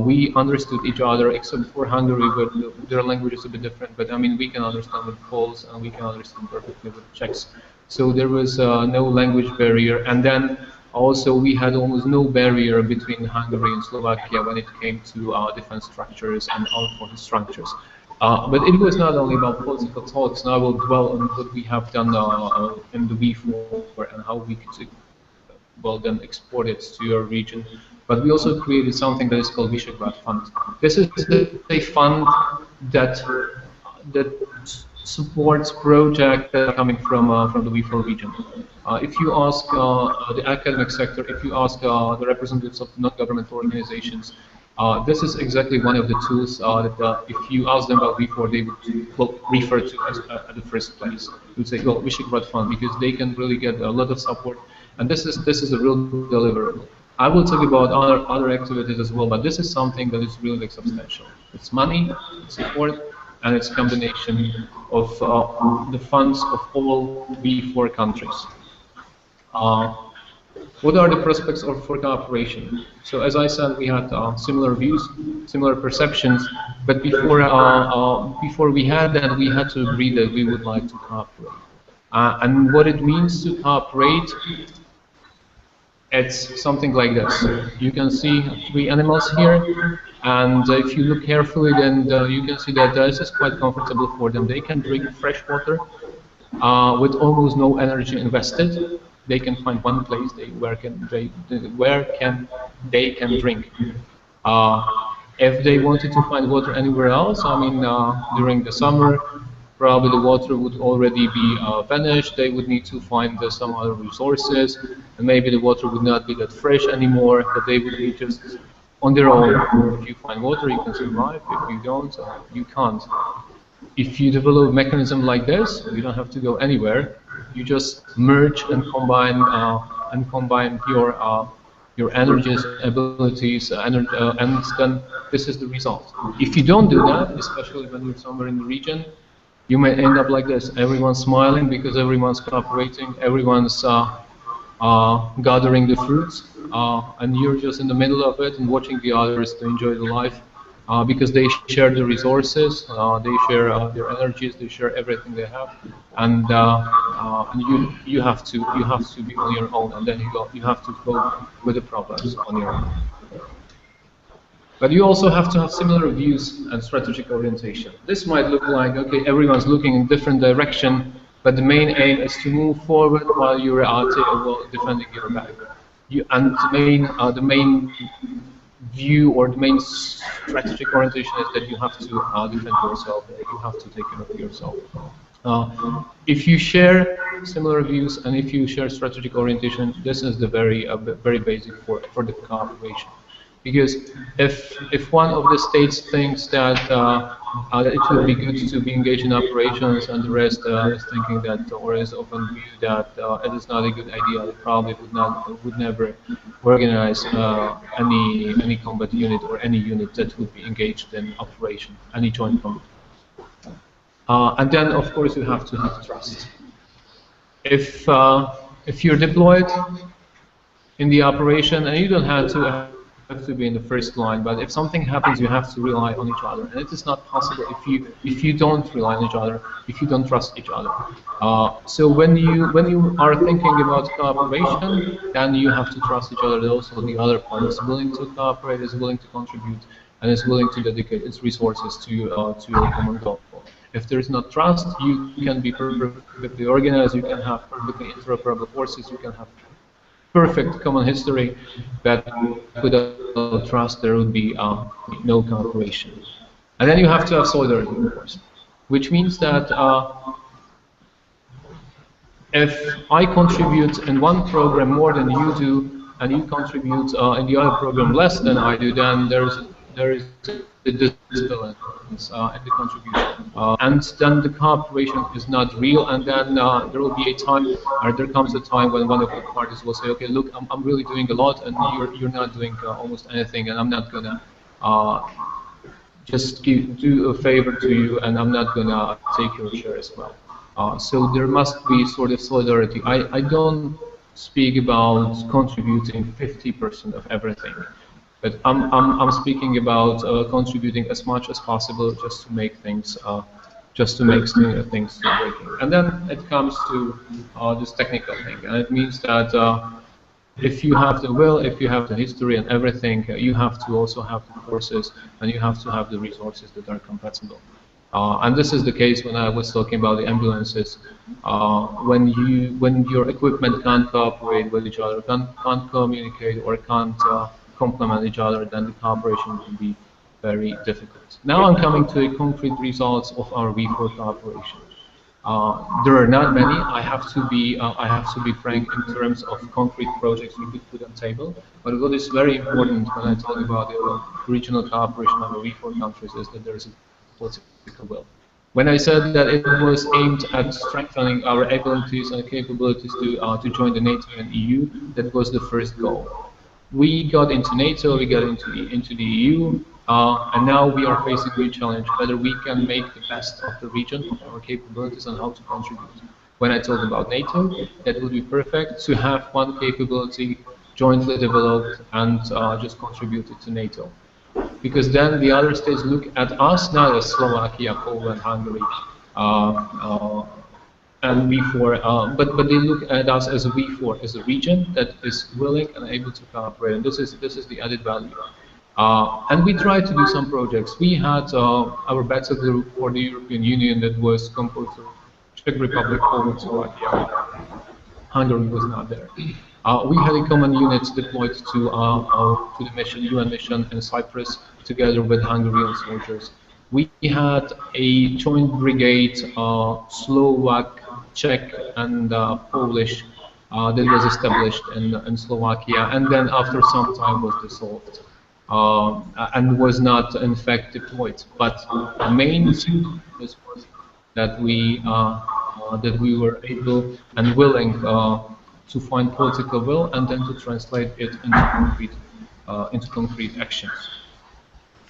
We understood each other, except for Hungary, but their language is a bit different. But I mean, we can understand with Poles, and we can understand perfectly with Czechs. So there was no language barrier, and then also we had almost no barrier between Hungary and Slovakia when it came to defense structures and armed forces structures. But it was not only about political talks, and I will dwell on what we have done in the V4 and how we could then export it to your region. But we also created something that is called Visegrad Fund. This is a fund that supports projects coming from the V4 region. If you ask the academic sector, if you ask the representatives of non-governmental organizations, this is exactly one of the tools that if you ask them about V4, they would refer to at the first place. They would say, well, Visegrad Fund, because they can really get a lot of support, and this is a real deliverable. I will talk about other activities as well, but this is something that is really substantial. It's money, it's support, and it's a combination of the funds of all V4 countries. What are the prospects for cooperation? So as I said, we had similar views, similar perceptions, but before we had that, we had to agree that we would like to cooperate. And what it means to cooperate, it's something like this. You can see 3 animals here, and if you look carefully, then you can see that this is quite comfortable for them. They can drink fresh water with almost no energy invested. They can find one place where they can drink. If they wanted to find water anywhere else, I mean, during the summer, probably the water would already be vanished. They would need to find some other resources, and maybe the water would not be that fresh anymore, but they would be just on their own. If you find water, you can survive. If you don't, you can't. If you develop a mechanism like this, you don't have to go anywhere. You just merge and combine your energies, abilities, and then this is the result. If you don't do that, especially when you're somewhere in the region, you may end up like this. Everyone's smiling because everyone's cooperating, everyone's gathering the fruits, and you're just in the middle of it and watching the others to enjoy the life because they share the resources, they share their energies, they share everything they have, and you have to be on your own, and then you have to cope with the problems on your own. But you also have to have similar views and strategic orientation. This might look like, okay, everyone's looking in different direction, but the main aim is to move forward while you're defending your back. view or the main strategic orientation is that you have to defend yourself, that you have to take care of yourself. If you share similar views and if you share strategic orientation, this is the very basic for the cooperation. Because if one of the states thinks that it would be good to be engaged in operations and the rest is thinking that or is of a view that it is not a good idea, they probably would never organize any combat unit or any unit that would be engaged in operation, any joint combat. And then, of course, you have to have trust. If you're deployed in the operation, and you don't have to be in the first line, but if something happens, you have to rely on each other, and it is not possible if you don't rely on each other, if you don't trust each other. So when you are thinking about cooperation, then you have to trust each other. Also, the other part is willing to cooperate, is willing to contribute, and is willing to dedicate its resources to your common goal. If there is not trust, you can be perfectly organized, you can have perfectly interoperable forces, you can have perfect common history, but without trust there would be no cooperation. And then you have to have solidarity, of course, which means that if I contribute in one program more than you do, and you contribute in the other program less than I do, then there is the disbalance in the contribution, and then the cooperation is not real, and then there will be a time, or there comes a time when one of the parties will say, okay, look, I'm really doing a lot, and you're not doing almost anything, and I'm not gonna just do a favor to you, and I'm not gonna take your share as well. So there must be sort of solidarity. I don't speak about contributing 50% of everything. But I'm speaking about contributing as much as possible just to make things things working. And then it comes to this technical thing, and it means that if you have the will, if you have the history and everything, you have to also have the forces, and you have to have the resources that are compatible. And this is the case when I was talking about the ambulances. When your equipment can't cooperate with each other, can't communicate, or can't complement each other, then the cooperation will be very difficult. Now I'm coming to the concrete results of our V4 cooperation. There are not many. I have to be frank in terms of concrete projects we could put on table. But what is very important when I talk about the regional cooperation of the V4 countries is that there is a political will. When I said that it was aimed at strengthening our abilities and capabilities to join the NATO and EU, that was the first goal. We got into NATO, we got into the EU, and now we are facing a new challenge, whether we can make the best of the region, of our capabilities, and how to contribute. When I talk about NATO, that would be perfect to have one capability jointly developed and just contributed to NATO. Because then the other states look at us not as Slovakia, Poland, Hungary, and V4, but they look at us as a V4, as a region that is willing and able to cooperate, and this is the added value. And we tried to do some projects. We had our battle group for the European Union that was composed of Czech Republic, Poland, Slovakia. Hungary was not there. We had a common unit deployed to the mission, UN mission in Cyprus, together with Hungarian soldiers. We had a joint brigade, Slovak, Czech, and Polish, that was established in Slovakia, and then after some time was dissolved and was not in fact deployed. But the main thing was that we were able and willing to find political will and then to translate it into concrete actions.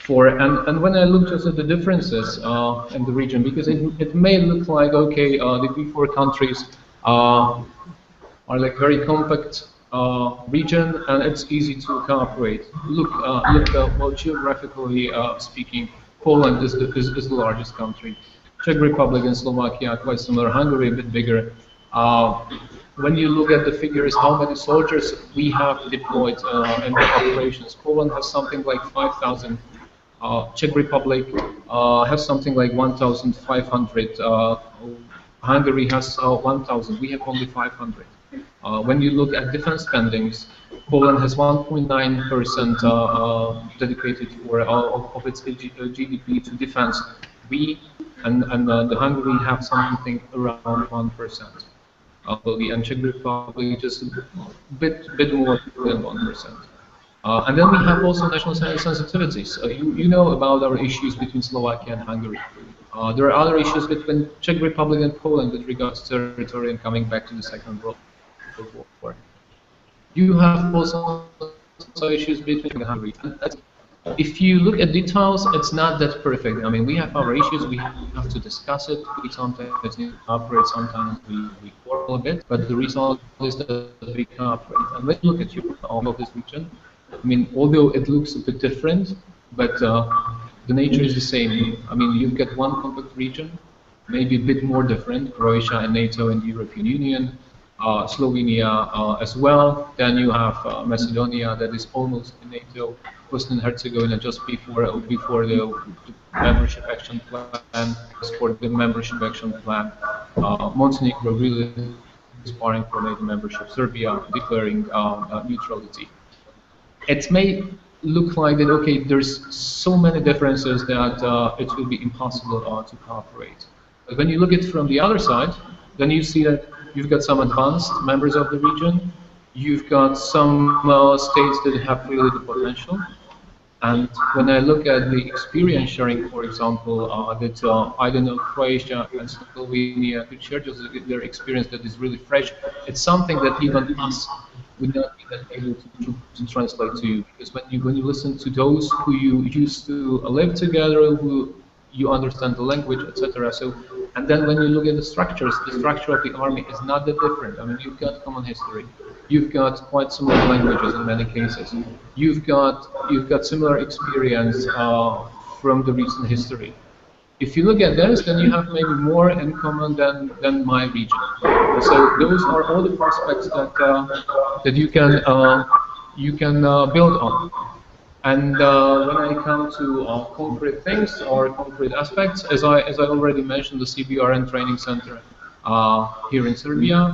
And when I look just at the differences in the region, because it may look like, okay, the V4 countries are like very compact region and it's easy to cooperate. Look, well, geographically speaking, Poland is the largest country. Czech Republic and Slovakia are quite similar. Hungary a bit bigger. When you look at the figures, how many soldiers we have deployed in the operations, Poland has something like 5,000. Czech Republic has something like 1,500. Hungary has 1,000. We have only 500. When you look at defense spendings, Poland has 1.9% dedicated for of its GDP to defense. We and the Hungary have something around 1%. And Czech Republic just a bit more than 1%. And then we have also national sensitivities. You know about our issues between Slovakia and Hungary. There are other issues between Czech Republic and Poland with regards to territory and coming back to the Second World War. You have also issues between Hungary. If you look at details, it's not that perfect. I mean, we have our issues, we have to discuss it. We sometimes cooperate, sometimes we quarrel a bit, but the result is that we cooperate. And when you look at Europe, all of this region, I mean, although it looks a bit different, but the nature is the same. I mean, you've got one compact region, maybe a bit more different, Croatia and NATO and the European Union, Slovenia as well. Then you have Macedonia that is almost in NATO, Bosnia and Herzegovina just before the membership action plan, for the membership action plan. Montenegro really aspiring for NATO membership, Serbia declaring neutrality. It may look like that, okay, there's so many differences that it will be impossible to cooperate. But when you look at it from the other side, then you see that you've got some advanced members of the region, you've got some states that have really the potential. And when I look at the experience sharing, for example, that I don't know, Croatia and Slovenia could share just their experience that is really fresh, it's something that even us would not be that able to translate to you. Because when you listen to those who you used to live together, who you understand the language, etc. So, and then when you look at the structure of the army is not that different. I mean, you've got common history, you've got quite similar languages in many cases, you've got similar experience from the recent history. If you look at this, then you have maybe more in common than my region. So those are all the prospects that you can build on. And when I come to concrete things or concrete aspects, as I already mentioned, the CBRN training center here in Serbia,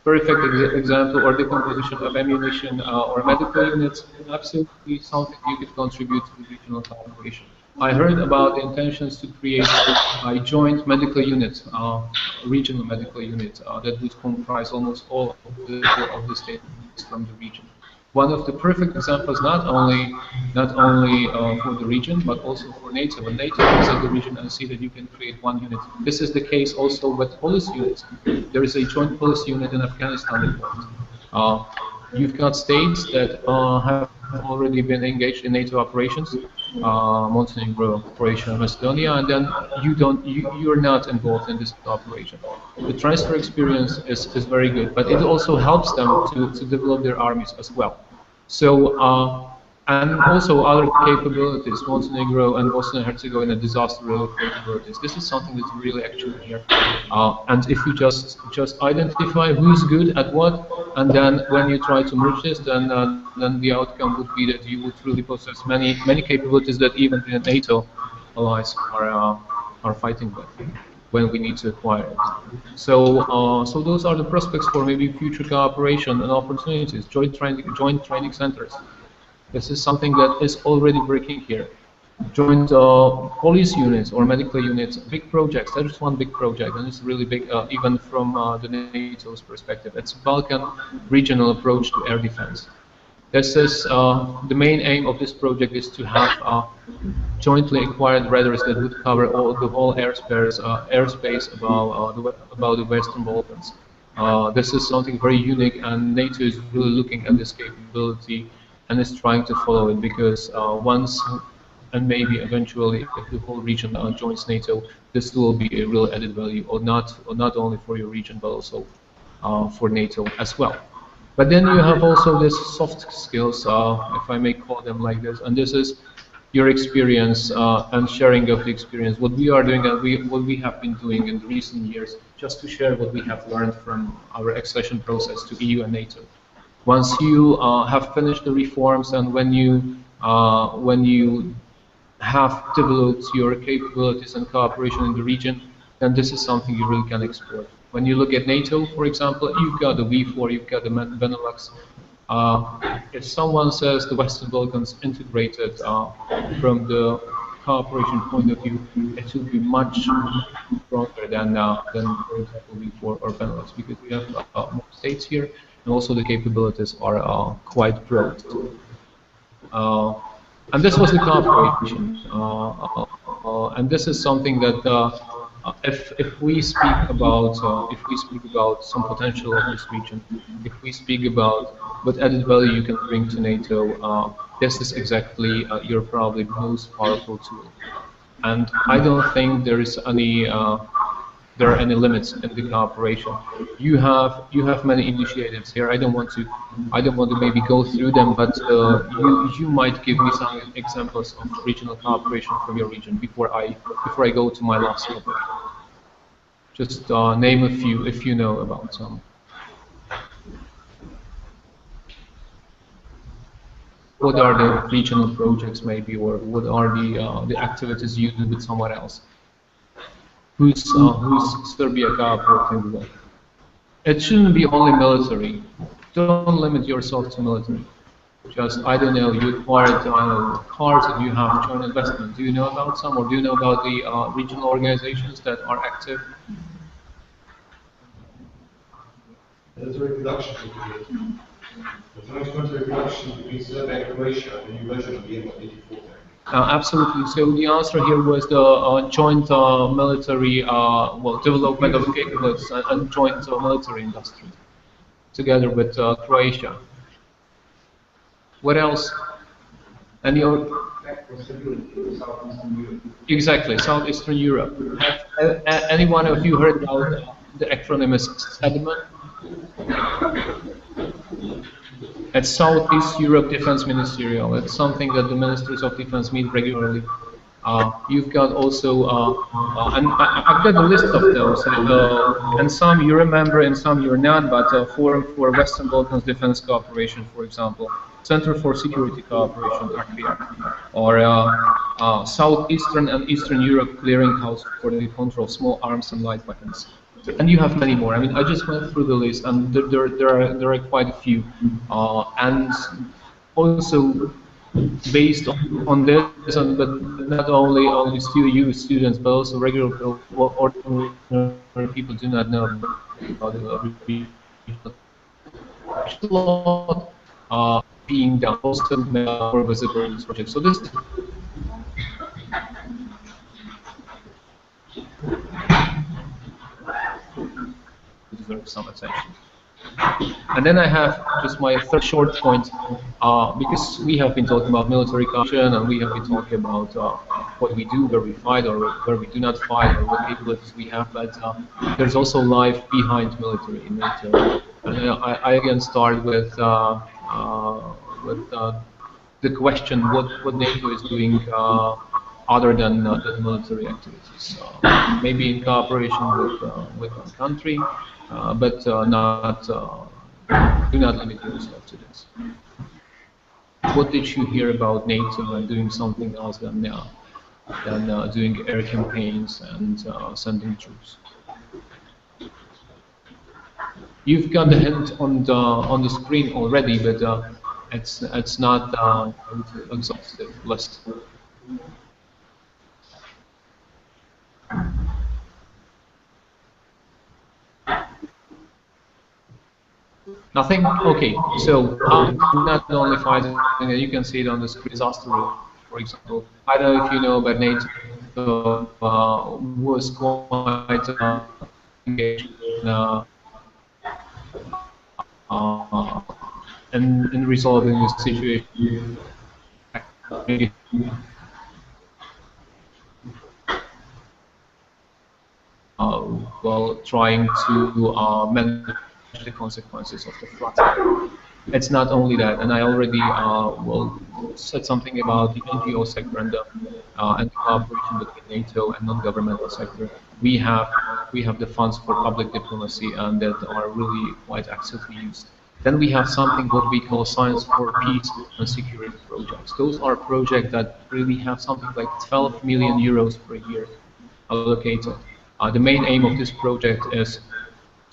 perfect example, or the composition of ammunition or medical units, absolutely something you could contribute to the regional cooperation. I heard about the intentions to create a joint medical unit, regional medical unit that would comprise almost all of the states from the region. One of the perfect examples, not only for the region, but also for NATO. When NATO visit the region and see that you can create one unit. This is the case also with police units. There is a joint police unit in Afghanistan. You've got states that have already been engaged in NATO operations, Montenegro, Croatia, Macedonia, and then you're not involved in this operation. The transfer experience is very good, but it also helps them to develop their armies as well. So, and also other capabilities, Montenegro and Bosnia and Herzegovina disaster relief capabilities. This is something that's really actually here. And if you just identify who's good at what, and then when you try to merge this, then the outcome would be that you would really possess many capabilities that even the NATO allies are fighting with when we need to acquire it. So, so those are the prospects for maybe future cooperation and opportunities. Joint training centers. This is something that is already working here. Joint police units or medical units, big projects. That is one big project, and it's really big, even from the NATO's perspective. It's a Balkan regional approach to air defense. This is the main aim of this project is to have jointly acquired radars that would cover the whole airspace about the Western Balkans. This is something very unique, and NATO is really looking at this capability and is trying to follow it, because once and maybe eventually if the whole region joins NATO, this will be a real added value, or not only for your region but also for NATO as well. But then you have also this soft skills, if I may call them like this, and this is your experience and sharing of the experience, what we are doing and what we have been doing in the recent years, just to share what we have learned from our accession process to EU and NATO. Once you have finished the reforms and when you have developed your capabilities and cooperation in the region, then this is something you really can export. When you look at NATO, for example, you've got the V4, you've got the Benelux If someone says the Western Balkans integrated from the cooperation point of view, it will be much stronger than, for example, before or Benelux, because we have more states here, and also the capabilities are quite broad. And this was the cooperation, and this is something that if we speak about some potential of this region, if we speak about what added value you can bring to NATO, this is exactly your probably most powerful tool. And I don't think there is any there are any limits in the cooperation. You have many initiatives here. I don't want to maybe go through them, but you might give me some examples of regional cooperation from your region before I go to my last topic. Just name a few if you know about some. What are the regional projects maybe, or what are the activities you do with someone else? Who's Serbia cooperating with? It shouldn't be only military. Don't limit yourself to military. Just, I don't know, you acquired cars and you have joint investment. Do you know about some, or do you know about the regional organizations that are active? Military production. The joint military production between Serbia and Croatia, and you mentioned at the end of 84. Absolutely. So the answer here was the joint military, development of capabilities and joint military industry, together with Croatia. What else? Any other? Exactly, Southeastern Europe. Have any one of you heard about the acronym is SEDMA? At Southeast Europe Defense Ministerial. It's something that the ministers of defense meet regularly. You've got also, and I've got a list of those, and some you remember and some you're not, but Forum for Western Balkans Defense Cooperation, for example, Center for Security Cooperation, or Southeastern and Eastern Europe Clearinghouse for the Control of Small Arms and Light Weapons. And you have many more. I mean, I just went through the list, and there are quite a few. And also based on this, but not only still you students, but also regular ordinary people do not know about the being done, also more visible in this project. So this. Deserves some attention. And then I have just my third short point, because we have been talking about military cooperation, and we have been talking about what we do, where we fight, or where we do not fight, or what capabilities we have, but there's also life behind military in NATO. And I again start with the question, what NATO is doing other than military activities, maybe in cooperation with one country, but do not limit yourself to this. What did you hear about NATO and doing something else than doing air campaigns and sending troops? You've got the hint on the screen already, but it's not an exhaustive list. Nothing? Okay, so not only fighting, you can see it on the screen, disaster, for example. I don't know if you know about NATO, was quite engaged in resolving this situation. While trying to manage the consequences of the flood. It's not only that, and I already said something about the NGO sector and the cooperation between NATO and non-governmental sector. We have the funds for public diplomacy, and that are really quite actively used. Then we have something what we call Science for Peace and Security projects. Those are projects that really have something like 12 million euros per year allocated. The main aim of this project is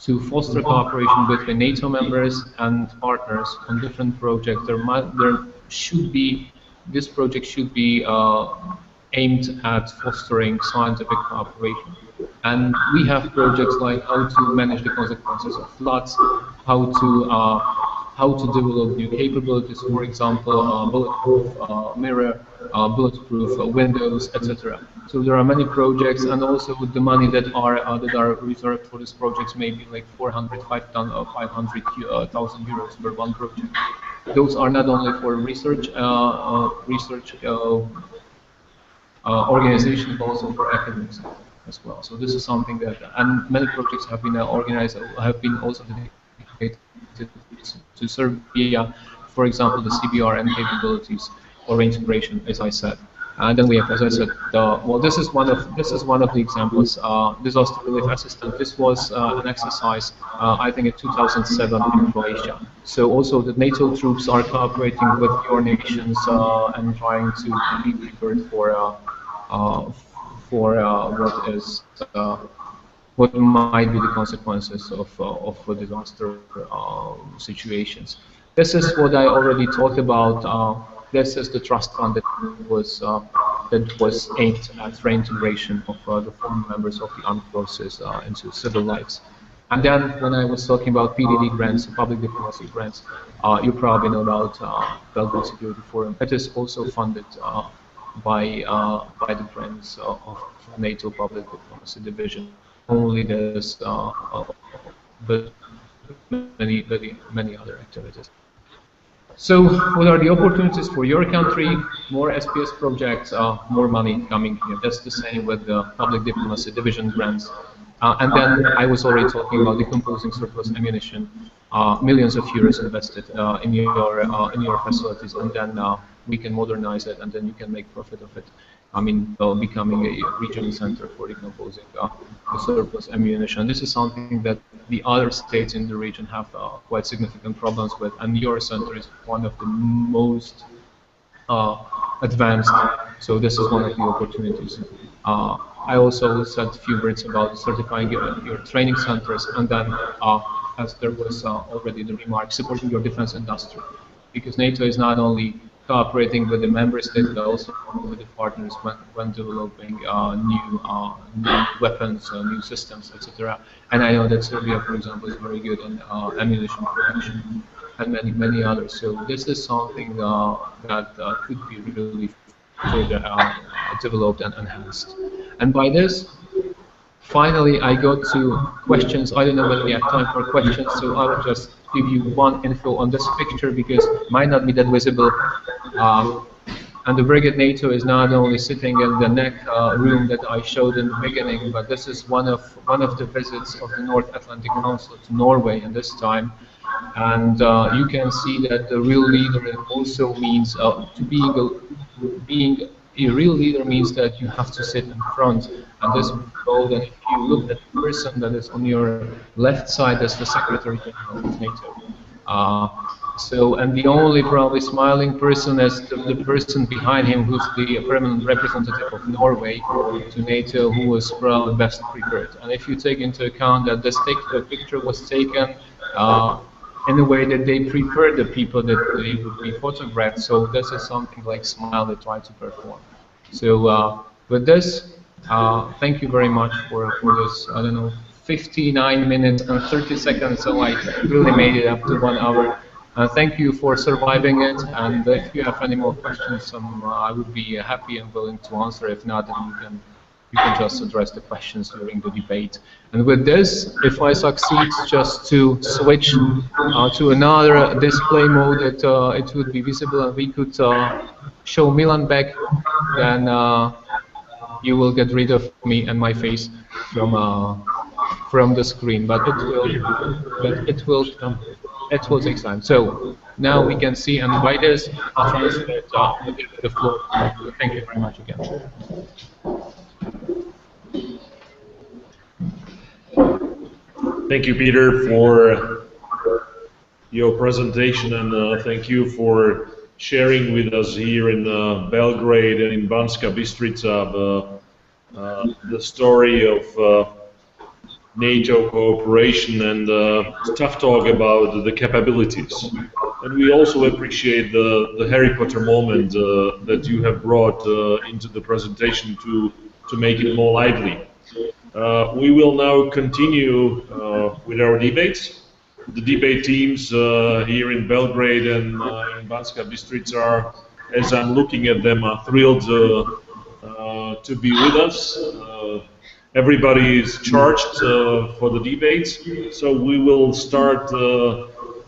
to foster cooperation between NATO members and partners on different projects. This project should be aimed at fostering scientific cooperation. And we have projects like how to manage the consequences of floods, how to develop new capabilities, for example, bulletproof mirror, bulletproof windows, etc. So there are many projects, and also with the money that are reserved for these projects, maybe like 500,000 euros per one project. Those are not only for research organization, but also for academics as well. So this is something that, and many projects have been organized, have been also dedicated to Serbia, for example, the CBRN capabilities or integration, as I said. And then we have, as I said, well, this is one of the examples. Disaster relief assistance. This was an exercise, I think, in 2007 in Croatia. So also the NATO troops are cooperating with your nations and trying to be prepared for what might be the consequences of disaster situations. This is what I already talked about. This is the trust fund that was aimed at reintegration of the former members of the armed forces into civil lives. And then when I was talking about PDD grants, public diplomacy grants, you probably know about Belgrade Security Forum. It is also funded by the grants of NATO Public Diplomacy Division. Only this, but many other activities. So, what are the opportunities for your country? More SPS projects, more money coming here. That's the same with the Public Diplomacy Division grants. And then I was already talking about decomposing surplus ammunition. Millions of euros invested in your facilities, and then we can modernize it, and then you can make profit of it. I mean, becoming a regional center for decomposing the surplus ammunition. This is something that the other states in the region have quite significant problems with, and your center is one of the most advanced. So this is one of the opportunities. I also said a few words about certifying your training centers, and then, as there was already the remark, supporting your defense industry, because NATO is not only cooperating with the member states, but also with the partners when developing new weapons, new systems, etc. And I know that Serbia, for example, is very good in ammunition production, and many others. So this is something that could be really further developed and enhanced. And by this, finally, I got to questions. I don't know whether we have time for questions, so I will just give you one info on this picture because it might not be that visible. And the Brigade NATO is not only sitting in the neck room that I showed in the beginning, but this is one of the visits of the North Atlantic Council to Norway in this time. And you can see that the real leader also means being a real leader means that you have to sit in front. And this would go that if you look at the person that is on your left side, that's the Secretary General of NATO. And the only probably smiling person is the person behind him, who's the permanent representative of Norway to NATO, who was probably best prepared. And if you take into account that the picture was taken in a way that they prepared the people that they would be photographed, so this is something like smile they try to perform. So with this, thank you very much for this, I don't know, 59 minutes and 30 seconds, so I really made it up to 1 hour. Thank you for surviving it, and if you have any more questions, I would be happy and willing to answer. If not, then you can just address the questions during the debate. And with this, if I succeed just to switch to another display mode that it would be visible and we could show Milan back, then you will get rid of me and my face from the screen. But it will take time. So now we can see, and by this, I'll transfer the floor. Thank you very much again. Thank you, Peter, for your presentation, and thank you for sharing with us here in Belgrade and in Banska Bystrica the story of NATO cooperation and tough talk about the capabilities. And we also appreciate the Harry Potter moment that you have brought into the presentation to make it more lively. We will now continue with our debates. The debate teams here in Belgrade and in Banska Bystrica are, as I'm looking at them, are thrilled to be with us. Everybody is charged for the debates, so we will start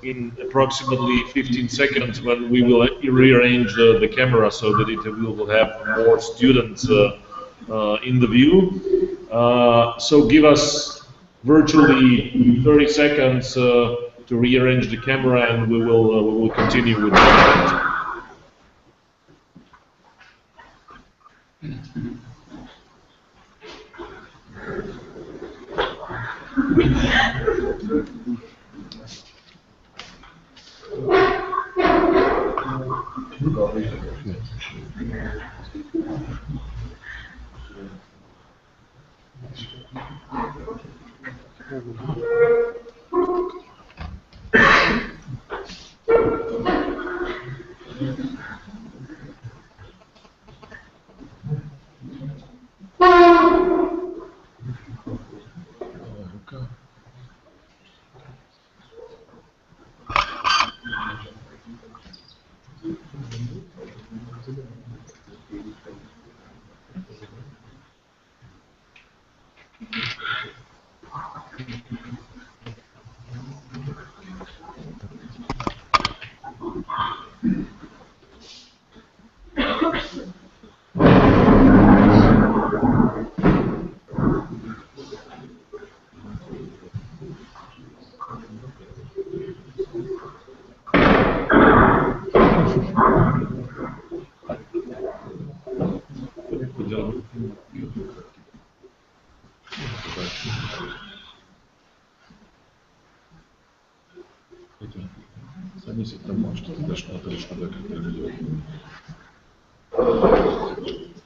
in approximately 15 seconds when we will rearrange the camera so that it will have more students in the view. So give us virtually 30 seconds to rearrange the camera, and we will continue with the debate.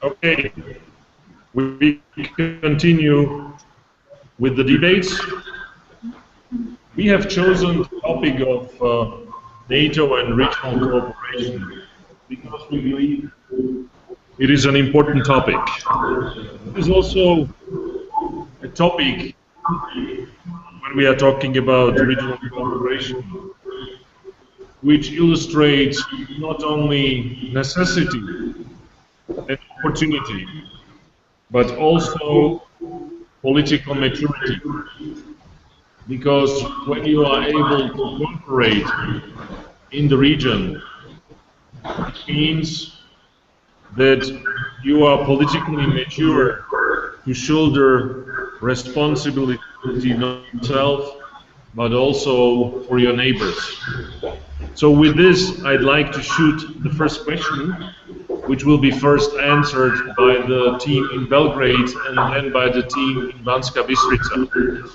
Okay, we continue with the debates. We have chosen the topic of NATO and regional cooperation because we believe it is an important topic. It is also a topic when we are talking about regional cooperation, which illustrates not only necessity and opportunity, but also political maturity. Because when you are able to cooperate in the region, it means that you are politically mature to shoulder responsibility not yourself, but also for your neighbors. So with this, I'd like to shoot the first question, which will be first answered by the team in Belgrade and then by the team in Banska Bystrica.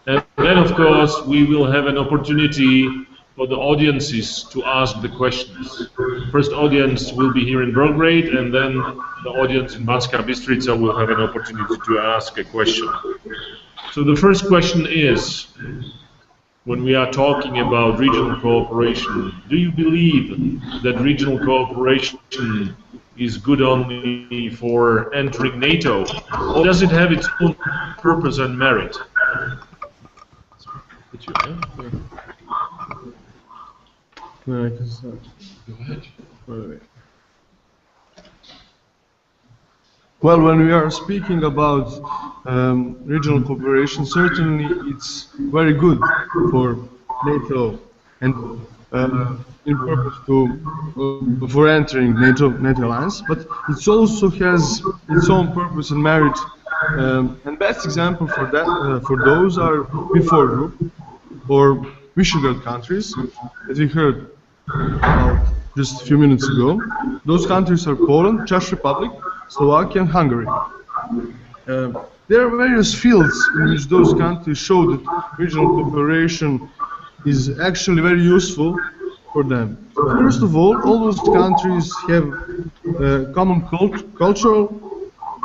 And then, of course, we will have an opportunity for the audiences to ask the questions. First audience will be here in Belgrade, and then the audience in Banska Bystrica will have an opportunity to ask a question. So the first question is, when we are talking about regional cooperation, do you believe that regional cooperation is good only for entering NATO, or does it have its own purpose and merit? Well, when we are speaking about regional cooperation, certainly it's very good for NATO and in purpose for entering NATO alliance, but it also has its own purpose and merit. And best example for that for those are before group or Visegrad countries, as we heard about just a few minutes ago. Those countries are Poland, Czech Republic, Slovakia, and Hungary. There are various fields in which those countries show that regional cooperation is actually very useful for them. First of all those countries have common cultural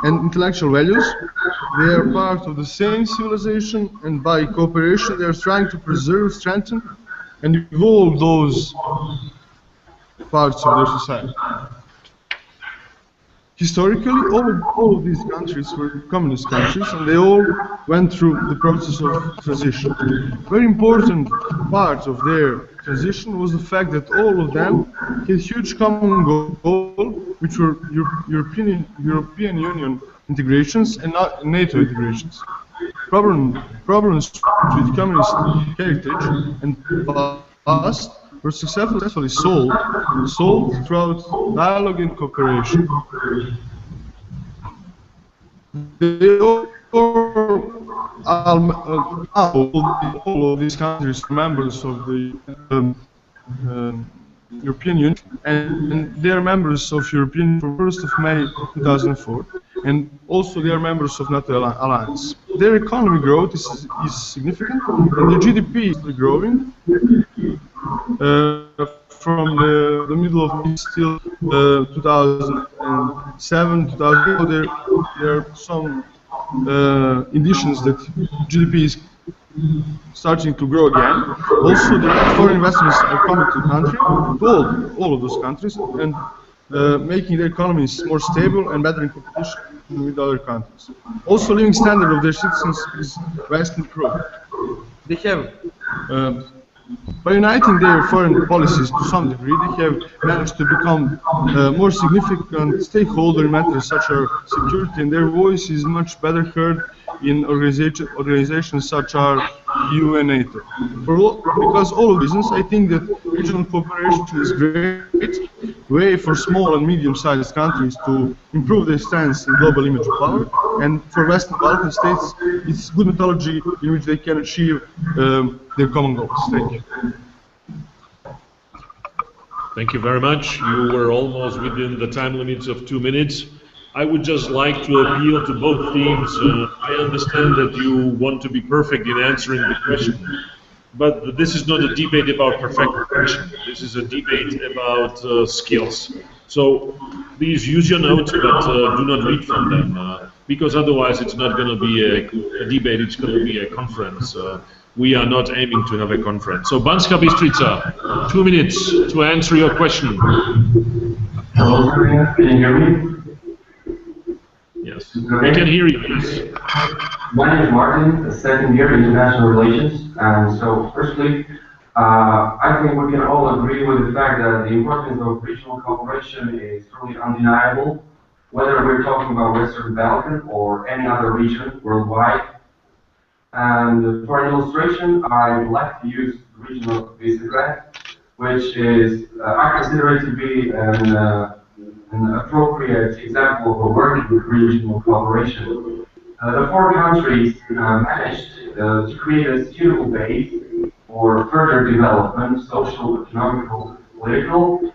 and intellectual values, they are part of the same civilization, and by cooperation they are trying to preserve, strengthen, and evolve those parts of their society. Historically, all of these countries were communist countries, and they all went through the process of transition. Very important part of their transition was the fact that all of them had huge common goal, which were European Union integrations and not NATO integrations. Problems with communist heritage and past were successfully solved throughout dialogue and cooperation. They all of these countries are members of the European Union, and they are members of European Union from 1st of May 2004, and also they are members of NATO alliance. Their economic growth is significant, and their GDP is growing. From the middle of till 2007, 2008, there are some indications that GDP is starting to grow again. Also, the foreign investments are coming to the country, to all of those countries, and making their economies more stable and better in competition with other countries. Also, living standard of their citizens is vastly improved. They have by uniting their foreign policies to some degree, they have managed to become more significant stakeholder in matters such as security, and their voice is much better heard in organizations such as EU and NATO. Because all of reasons, I think that regional cooperation is a great way for small and medium-sized countries to improve their stance in global image of power, and for Western Balkan states, it's good methodology in which they can achieve their common goals. Thank you. Thank you very much. You were almost within the time limits of 2 minutes. I would just like to appeal to both teams. I understand that you want to be perfect in answering the question, but this is not a debate about perfection. This is a debate about skills. So please use your notes, but do not read from them, because otherwise it's not going to be a debate, it's going to be a conference. We are not aiming to have a conference. So Banska Bystrica, 2 minutes to answer your question. Hello, can you hear me? Yes, we can hear you, yes. My name is Martin, second year International Relations. And so firstly, I think we can all agree with the fact that the importance of regional cooperation is truly undeniable, whether we're talking about Western Balkan or any other region worldwide. And for an illustration, I'd like to use the region of Belgrade, which is, I consider it to be an appropriate example of a working regional cooperation. The four countries managed to create a suitable base for further development, social, economical, political,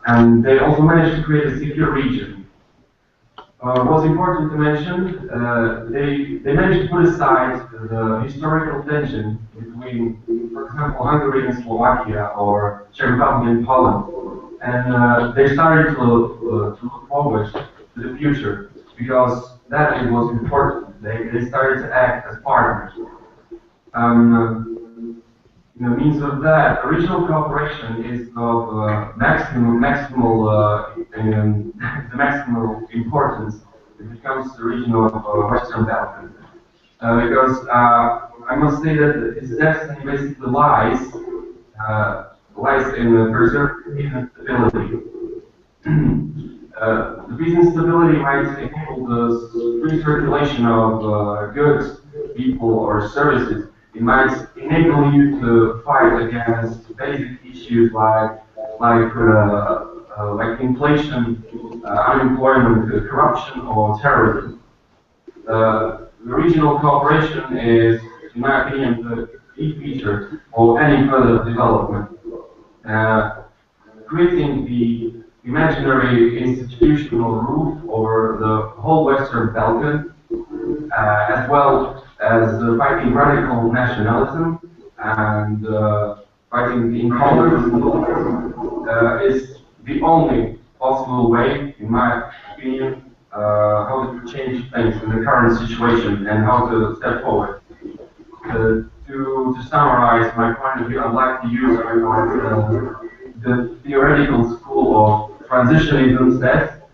and they also managed to create a secure region. What's important to mention, they managed to put aside the historical tension between, for example, Hungary and Slovakia, or Czech Republic and Poland, and they started to look forward to the future, because that is what's important. They started to act as partners. In the means of that, regional cooperation is of maximal importance when it comes to the region of Western Balkan. Because I must say that its destiny basically lies in preserving stability. The peace and stability might enable the free circulation of goods, people, or services. It might enable you to fight against basic issues like inflation, unemployment, corruption, or terrorism. The regional cooperation is, in my opinion, the key feature of any further development. Creating the imaginary institutional roof over the whole Western Balkan, as well as fighting radical nationalism and fighting the intolerance, is the only possible way, in my opinion, how to change things in the current situation and how to step forward. To summarize my point of view, I'd like to use the theoretical school of transitionism that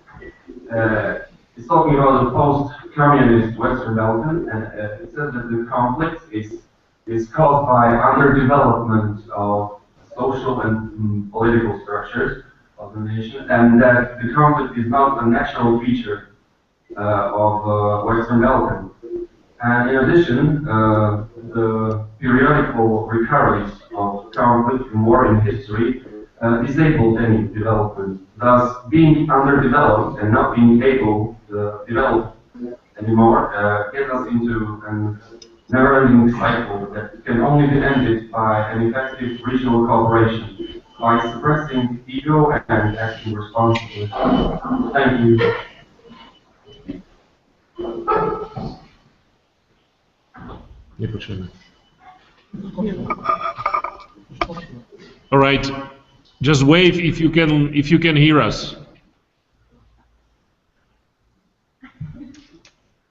it's talking about the post-communist Western Balkan, and it says that the conflict is caused by underdevelopment of social and political structures of the nation, and that the conflict is not a natural feature of Western Balkan. And in addition, the periodical recurrence of conflict and war in history disabled any development. Thus, being underdeveloped and not being able to develop anymore gets us into a never-ending cycle that can only be ended by an effective regional cooperation, by suppressing ego and acting responsibly. Thank you. All right, just wave if you can hear us.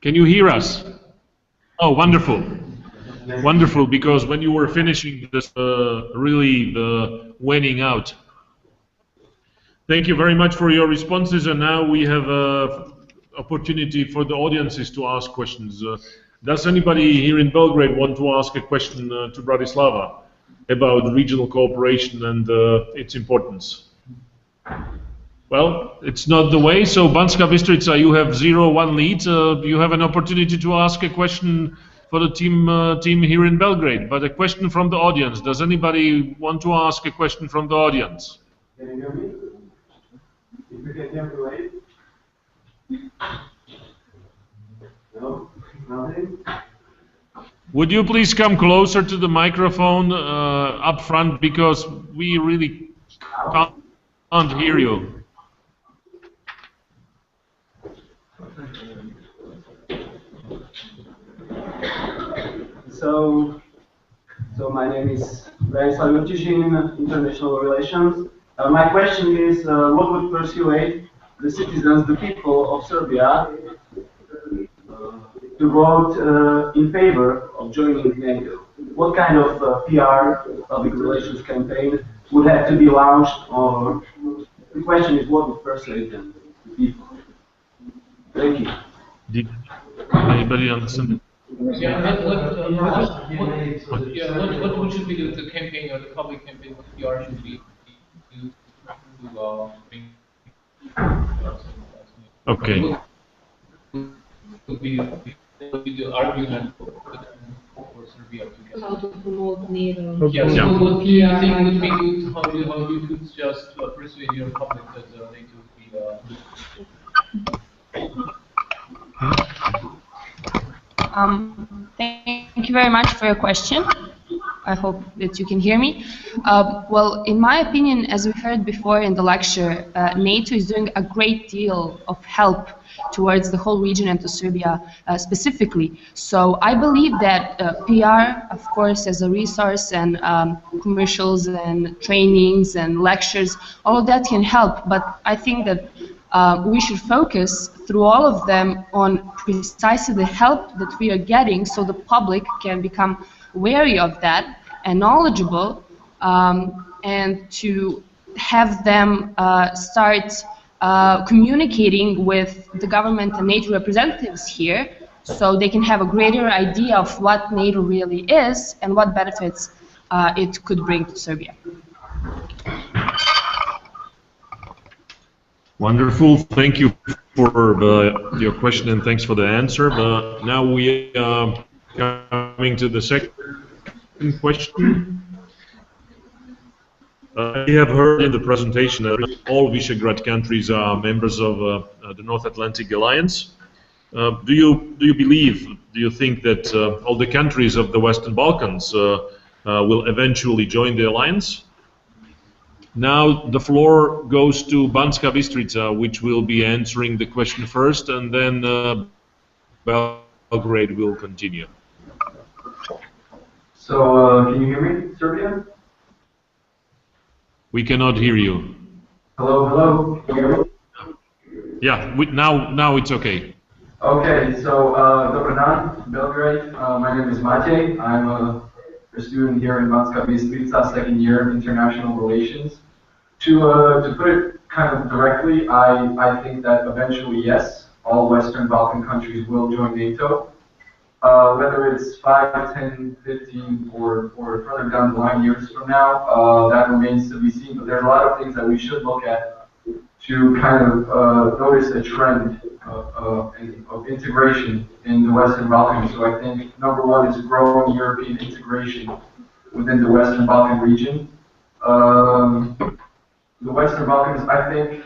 Can you hear us? Oh, wonderful, wonderful. Because when you were finishing this, really waning out. Thank you very much for your responses, and now we have opportunity for the audiences to ask questions. Does anybody here in Belgrade want to ask a question to Bratislava about regional cooperation and its importance? Well, it's not the way. So Banska Bystrica, you have 0-1 lead. You have an opportunity to ask a question for the team here in Belgrade. But a question from the audience. Does anybody want to ask a question from the audience? Can you hear me? If you can hear me, wait. No? Nothing? Would you please come closer to the microphone up front, because we really can't hear you. So my name is Banska Bystrica, International Relations. My question is, what would persuade the citizens, the people of Serbia, to vote in favor of joining NATO? What kind of PR, public relations campaign, would have to be launched? Or the question is, what would persuade them, the people? Thank you. Did anybody understand? Yeah, what should be the campaign or the public campaign? What PR should be to bring? Okay. Would be the argument for Serbia to get? How to promote NATO? Yeah. So what do you think would be good? How you could just persuade your public that NATO would be Thank you very much for your question. I hope that you can hear me. Well, in my opinion, as we heard before in the lecture, NATO is doing a great deal of help towards the whole region and to Serbia specifically. So I believe that PR, of course, as a resource, and commercials and trainings and lectures, all of that can help. But I think that we should focus through all of them on precisely the help that we are getting, so the public can become wary of that and knowledgeable, and to have them start communicating with the government and NATO representatives here, so they can have a greater idea of what NATO really is and what benefits it could bring to Serbia. Wonderful. Thank you for your question, and thanks for the answer. Now we are coming to the second question. We have heard in the presentation that all Visegrad countries are members of the North Atlantic Alliance. Do you think that all the countries of the Western Balkans will eventually join the alliance? Now the floor goes to Banska Bystrica, which will be answering the question first, and then Belgrade will continue. So, can you hear me, Serbia? We cannot hear you. Hello, hello. Can you hear me? Yeah, now it's okay. Okay, so Dobar dan, Belgrade. My name is Matej. I'm a student here in Banska Bystrica, second year International Relations. To put it kind of directly, I think that eventually, yes, all Western Balkan countries will join NATO. Whether it's 5, 10, 15, or further down the line years from now, that remains to be seen. But there's a lot of things that we should look at to kind of notice a trend of integration in the Western Balkans. So I think number one is growing European integration within the Western Balkan region. The Western Balkans, I think,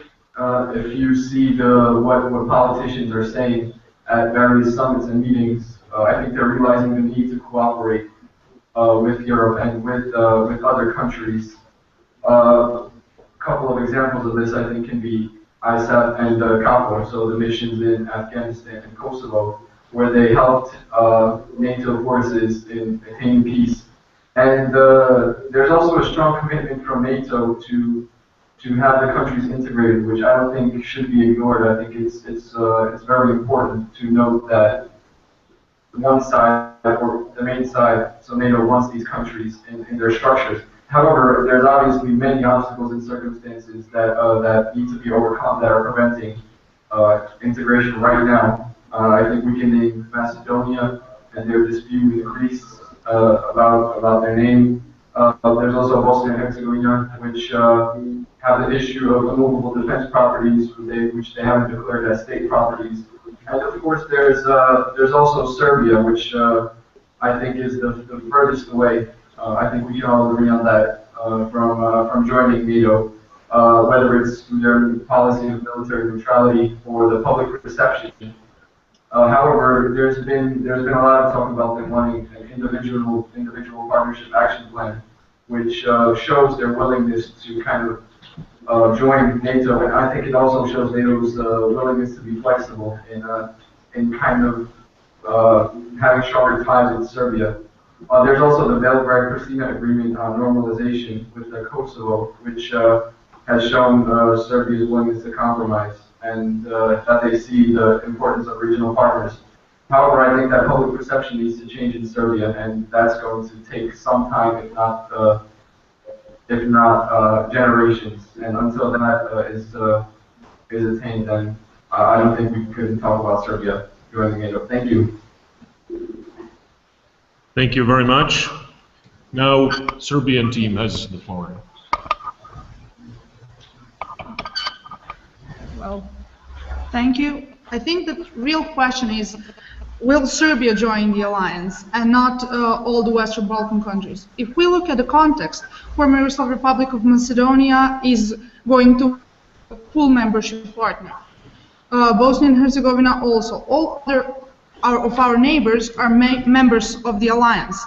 if you see what politicians are saying at various summits and meetings, I think they're realizing the need to cooperate with Europe and with other countries. A couple of examples of this, I think, can be ISAF and KFOR, so the missions in Afghanistan and Kosovo, where they helped NATO forces in attaining peace. And there's also a strong commitment from NATO to have the countries integrated, which I don't think should be ignored. I think it's very important to note that one side, or the main side, so NATO wants these countries in their structures. However, there's obviously many obstacles and circumstances that need to be overcome that are preventing integration right now. I think we can name Macedonia and their dispute with Greece about their name. There's also Bosnia and Herzegovina, which have the issue of immovable defense properties, which they haven't declared as state properties. And of course, there's also Serbia, which I think is the furthest away. I think we can all agree on that from joining NATO, whether it's through their policy of military neutrality or the public perception. However, there's been a lot of talk about them wanting an individual partnership action plan, which shows their willingness to kind of join NATO, and I think it also shows NATO's willingness to be flexible in kind of having stronger ties with Serbia. There's also the Belgrade-Pristina agreement on normalization with Kosovo, which has shown Serbia's willingness to compromise and that they see the importance of regional partners. However, I think that public perception needs to change in Serbia, and that's going to take some time, if not generations. And until that is attained, then I don't think we could talk about Serbia joining NATO. Thank you. Thank you very much. Now, Serbian team has the floor. Well, thank you. I think the real question is, will Serbia join the alliance and not all the Western Balkan countries? If we look at the context, former Yugoslav Republic of Macedonia is going to a full membership partner. Bosnia and Herzegovina also. All other of our neighbors are members of the alliance.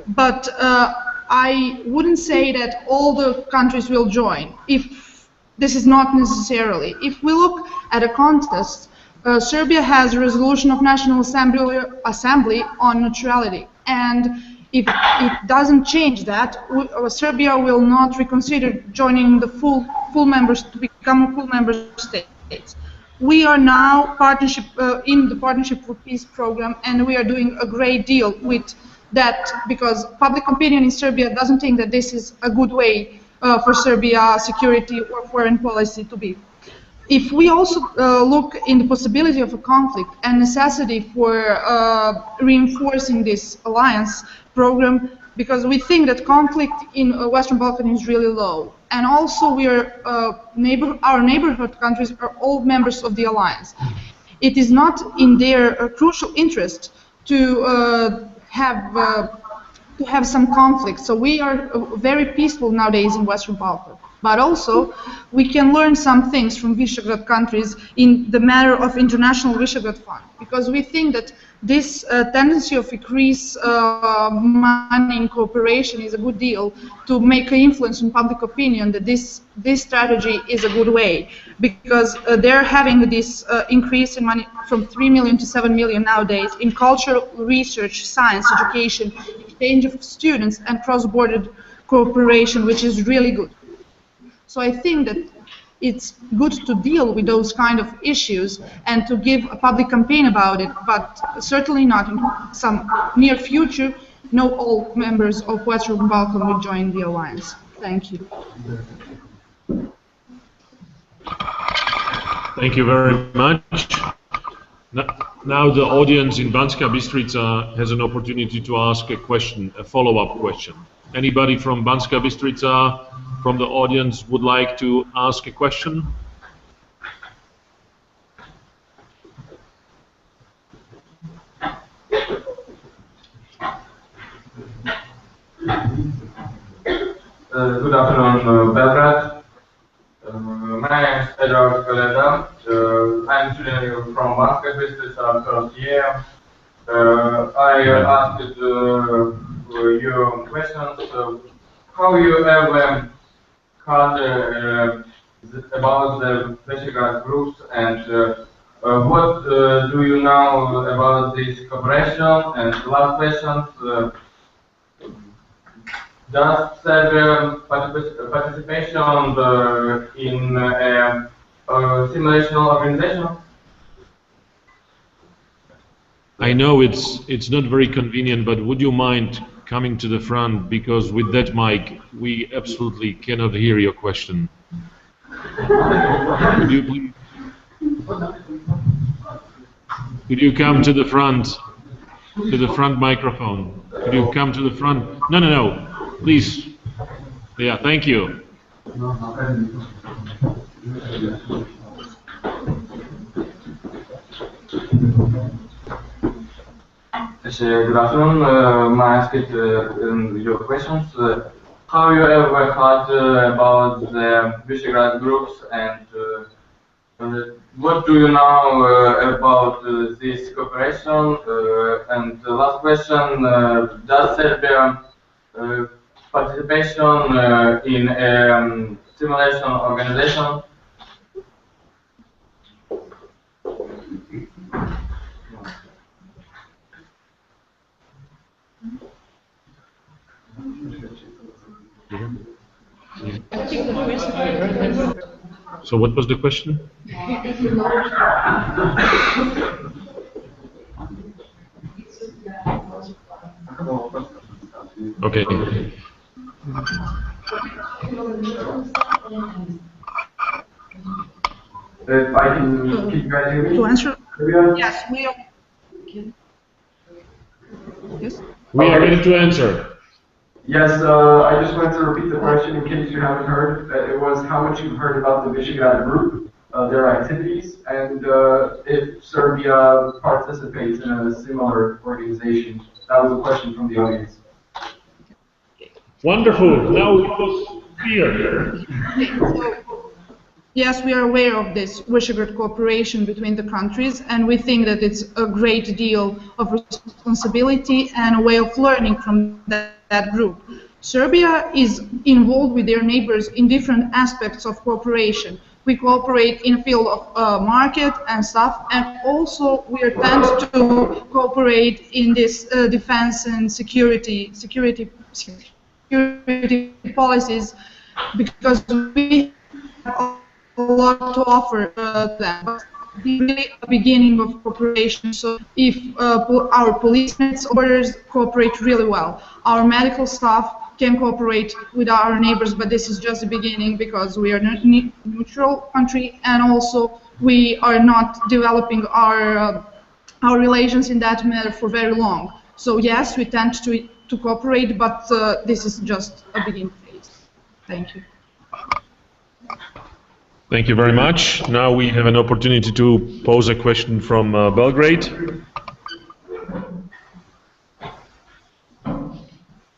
But I wouldn't say that all the countries will join. If this is not necessarily. If we look at a context, Serbia has a resolution of National Assembly on neutrality, and if it doesn't change that, Serbia will not reconsider joining the full members to become a full member state. We are now in the Partnership for Peace program, and we are doing a great deal with that because public opinion in Serbia doesn't think that this is a good way for Serbia security or foreign policy to be. If we also look in the possibility of a conflict and necessity for reinforcing this alliance program, because we think that conflict in Western Balkan is really low, and also we are our neighborhood countries are all members of the alliance. It is not in their crucial interest to have some conflict. So we are very peaceful nowadays in Western Balkan. But also, we can learn some things from Visegrad countries in the matter of International Visegrad Fund, because we think that this tendency of increase money in cooperation is a good deal to make an influence on public opinion that this strategy is a good way, because they're having this increase in money from 3 million to 7 million nowadays in cultural research, science, education, exchange of students, and cross-border cooperation, which is really good. So I think that it's good to deal with those kind of issues and to give a public campaign about it, but certainly not in some near future. No, all members of Western Balkan will join the alliance. Thank you. Thank you very much. Now the audience in Banska Bystrica has an opportunity to ask a question, a follow-up question. Anybody from Banska Bystrica from the audience would like to ask a question? Good afternoon, Belgrade. My name is Edward Koleda. I'm student from Banska Bystrica first year. I asked you questions. How you ever heard about the Belgrade groups, and what do you know about this cooperation? And last question. Does Serbia participation in a simulation organization? I know it's not very convenient, but would you mind coming to the front, because with that mic we absolutely cannot hear your question. Could you come to the front microphone? Could you come to the front? No. Please. Yeah, thank you. Good afternoon. May I ask your questions? How you ever heard about the Belgrade groups, and what do you know about this cooperation? And the last question, does Serbia participation in a simulation organization? So what was the question? Okay. Can you guys hear me? To answer? Yes, we are. Yes? We are ready to answer. Yes, I just wanted to repeat the question in case you haven't heard. It was how much you've heard about the Visegrad Group, their activities, and if Serbia participates in a similar organization. That was a question from the audience. Wonderful. Now it was clear. Yes, we are aware of this Visegrad cooperation between the countries, and we think that it's a great deal of responsibility and a way of learning from that group. Serbia is involved with their neighbors in different aspects of cooperation. We cooperate in the field of market and stuff, and also we tend to cooperate in this defense and security policies, because we have a lot to offer them. But really a beginning of cooperation. So if our police orders cooperate really well, our medical staff can cooperate with our neighbors, but this is just the beginning, because we are a neutral country, and also we are not developing our relations in that matter for very long. So yes, we tend to cooperate, but this is just a beginning phase. Thank you. Thank you very much. Now we have an opportunity to pose a question from Belgrade.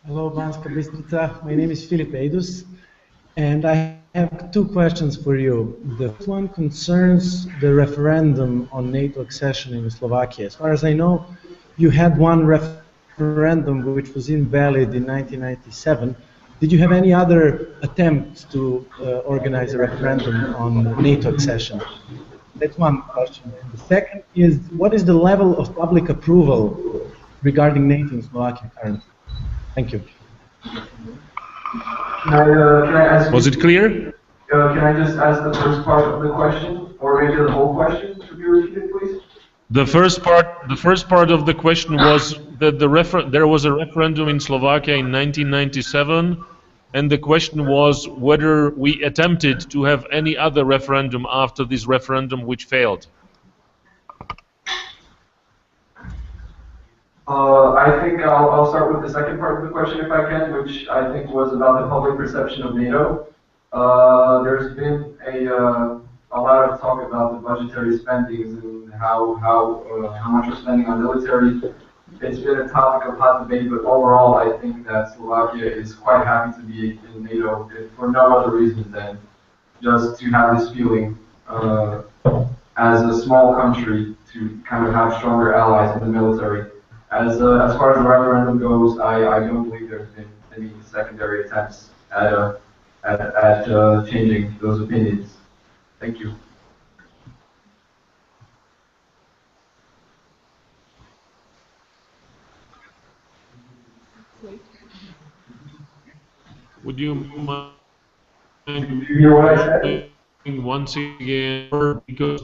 Hello, Banska Bystrica. My name is Filip Eidus, and I have two questions for you. The first one concerns the referendum on NATO accession in Slovakia. As far as I know, you had one referendum which was invalid in 1997. Did you have any other attempts to organize a referendum on NATO accession? That's one question. The second is, what is the level of public approval regarding NATO in Slovakia currently? Thank you. Was it clear? Can I just ask the first part of the question, or maybe the whole question to be repeated, please? The first part of the question was that there was a referendum in Slovakia in 1997, and the question was whether we attempted to have any other referendum after this referendum which failed. I think I'll start with the second part of the question, if I can, which I think was about the public perception of NATO. There's been a lot of talk about the budgetary spendings and how much we're spending on military. It's been a topic of hot debate, but overall, I think that Slovakia is quite happy to be in NATO for no other reason than just to have this feeling as a small country to kind of have stronger allies in the military. As far as the referendum goes, I don't believe there's been any secondary attempts at changing those opinions. Thank you. Would you mind hear what I said? Once again? Because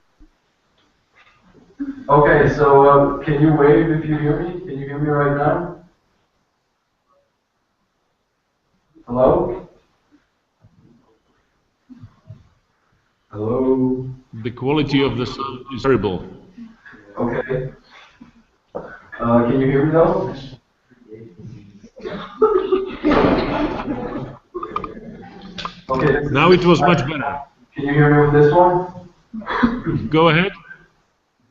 okay, so can you wave if you hear me? Can you hear me right now? Hello? Hello? The quality of the sound is terrible. Okay. Can you hear me though? Okay. Now it was much better. Can you hear me with this one? Go ahead.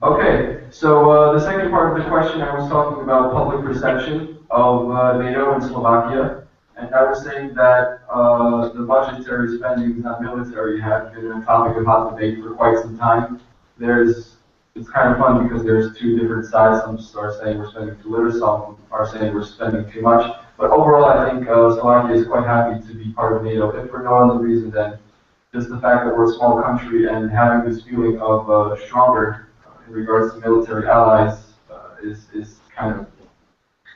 Okay, so the second part of the question, I was talking about public perception of NATO and Slovakia, and I was saying that the budgetary spendings on military have been a topic of hot debate for quite some time. It's kind of fun because there's two different sides. Some are saying we're spending too little, some are saying we're spending too much. But overall, I think Slovakia is quite happy to be part of NATO, if for no other reason than just the fact that we're a small country and having this feeling of stronger in regards to military allies is kind of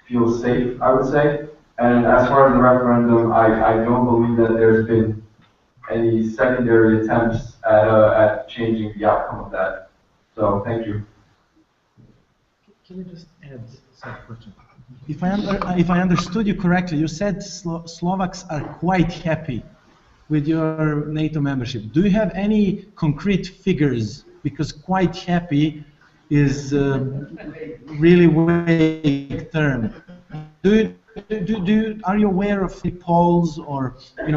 feels safe, I would say. And as far as the referendum, I don't believe that there's been any secondary attempts at changing the outcome of that. So thank you. Can you just add some question? If I understood you correctly, you said Slovaks are quite happy with your NATO membership. Do you have any concrete figures? Because quite happy is really vague term. Are you aware of polls or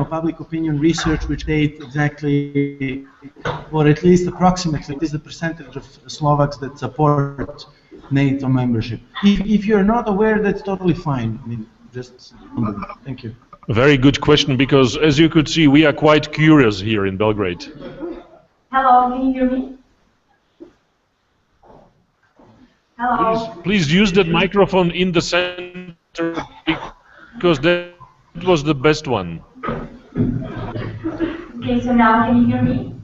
public opinion research which state exactly, or at least approximately, what is the percentage of Slovaks that support NATO membership? If you're not aware, that's totally fine. I mean, just wondering. Thank you. A very good question, because as you could see, we are quite curious here in Belgrade. Hello, can you hear me? Hello. Please use that microphone in the center, because that was the best one. Okay, so now can you hear me?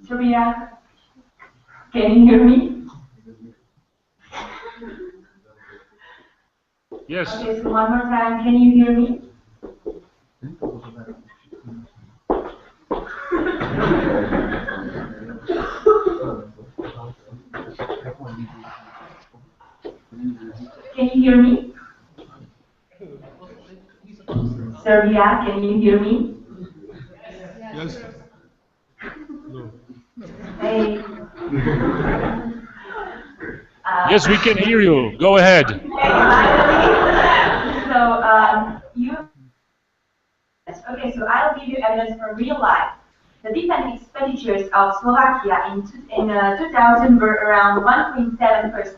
Serbia, can you hear me? Yes. Okay, so one more time, can you hear me? Can you hear me? Serbia, can you hear me? Yes. No. Hey. Yes, we can hear you. Go ahead. Okay, so I'll give you evidence from real life. The defense expenditures of Slovakia in 2000 were around 1.7%.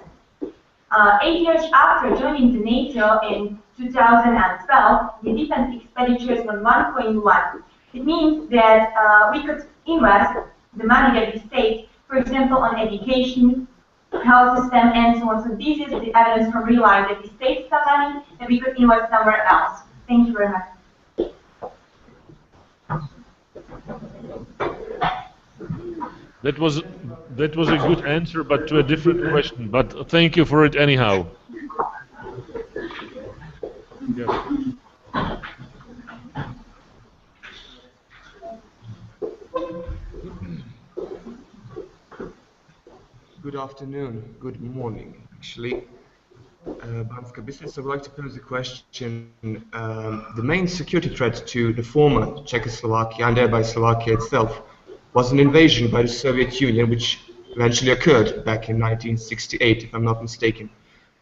8 years after joining the NATO in 2012, the defense expenditures were 1.1. It means that we could invest the money that we saved, for example, on education, health system, and so on. So this is the evidence from real life that we saved some money that we could invest somewhere else. Thank you very much. That was a good answer, but to a different question. But thank you for it anyhow. afternoon, good morning, actually. Banska Bystrica, I would like to pose a question. The main security threat to the former Czechoslovakia and thereby Slovakia itself was an invasion by the Soviet Union, which eventually occurred back in 1968, if I'm not mistaken.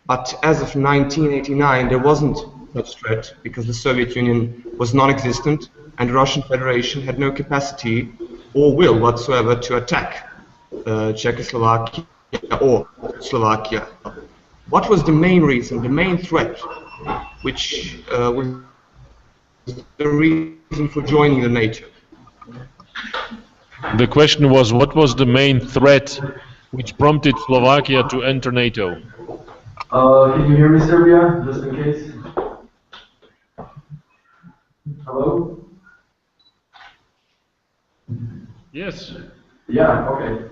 But as of 1989, there wasn't such threat because the Soviet Union was non-existent and the Russian Federation had no capacity or will whatsoever to attack Czechoslovakia or Slovakia. What was the main reason, the main threat, which was the reason for joining the NATO? The question was, what was the main threat which prompted Slovakia to enter NATO? Can you hear me, Serbia, just in case? Hello? Yes. Yeah, okay.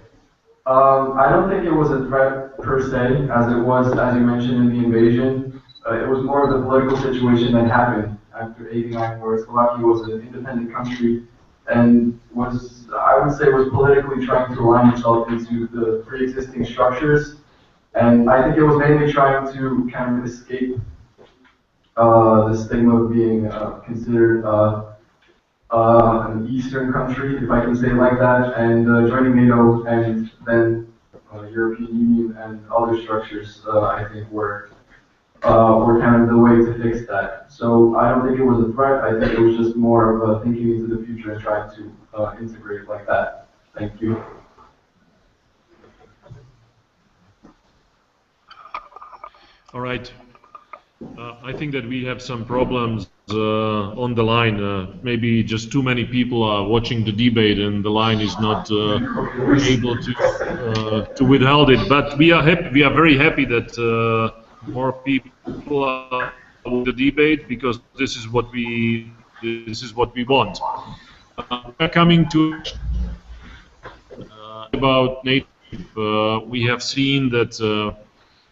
I don't think it was a threat per se, as it was, as you mentioned, in the invasion. It was more of the political situation that happened after '89, where Slovakia was an independent country and was, I would say, was politically trying to align itself into the pre-existing structures. And I think it was mainly trying to kind of escape the stigma of being considered an Eastern country, if I can say it like that, and joining NATO and then European Union and other structures, I think were kind of the way to fix that. So I don't think it was a threat. I think it was just more of thinking into the future and trying to integrate like that. Thank you. All right. I think that we have some problems on the line. Maybe just too many people are watching the debate, and the line is not able to withhold it. But we are happy. We are very happy that more people are on the debate, because this is what we want. We're coming to about NATO. We have seen that.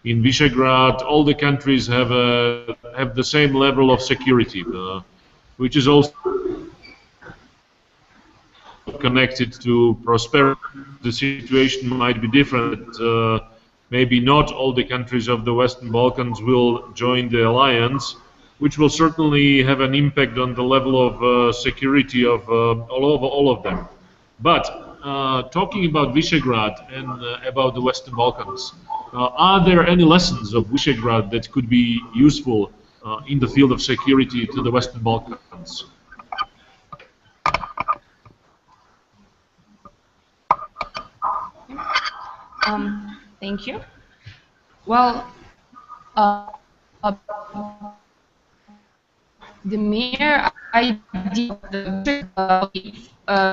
In Visegrad, all the countries have the same level of security, which is also connected to prosperity. The situation might be different. Maybe not all the countries of the Western Balkans will join the alliance, which will certainly have an impact on the level of security of all of them. But talking about Visegrad and about the Western Balkans, are there any lessons of Visegrad that could be useful in the field of security to the Western Balkans? Thank you. Well, the mere idea of the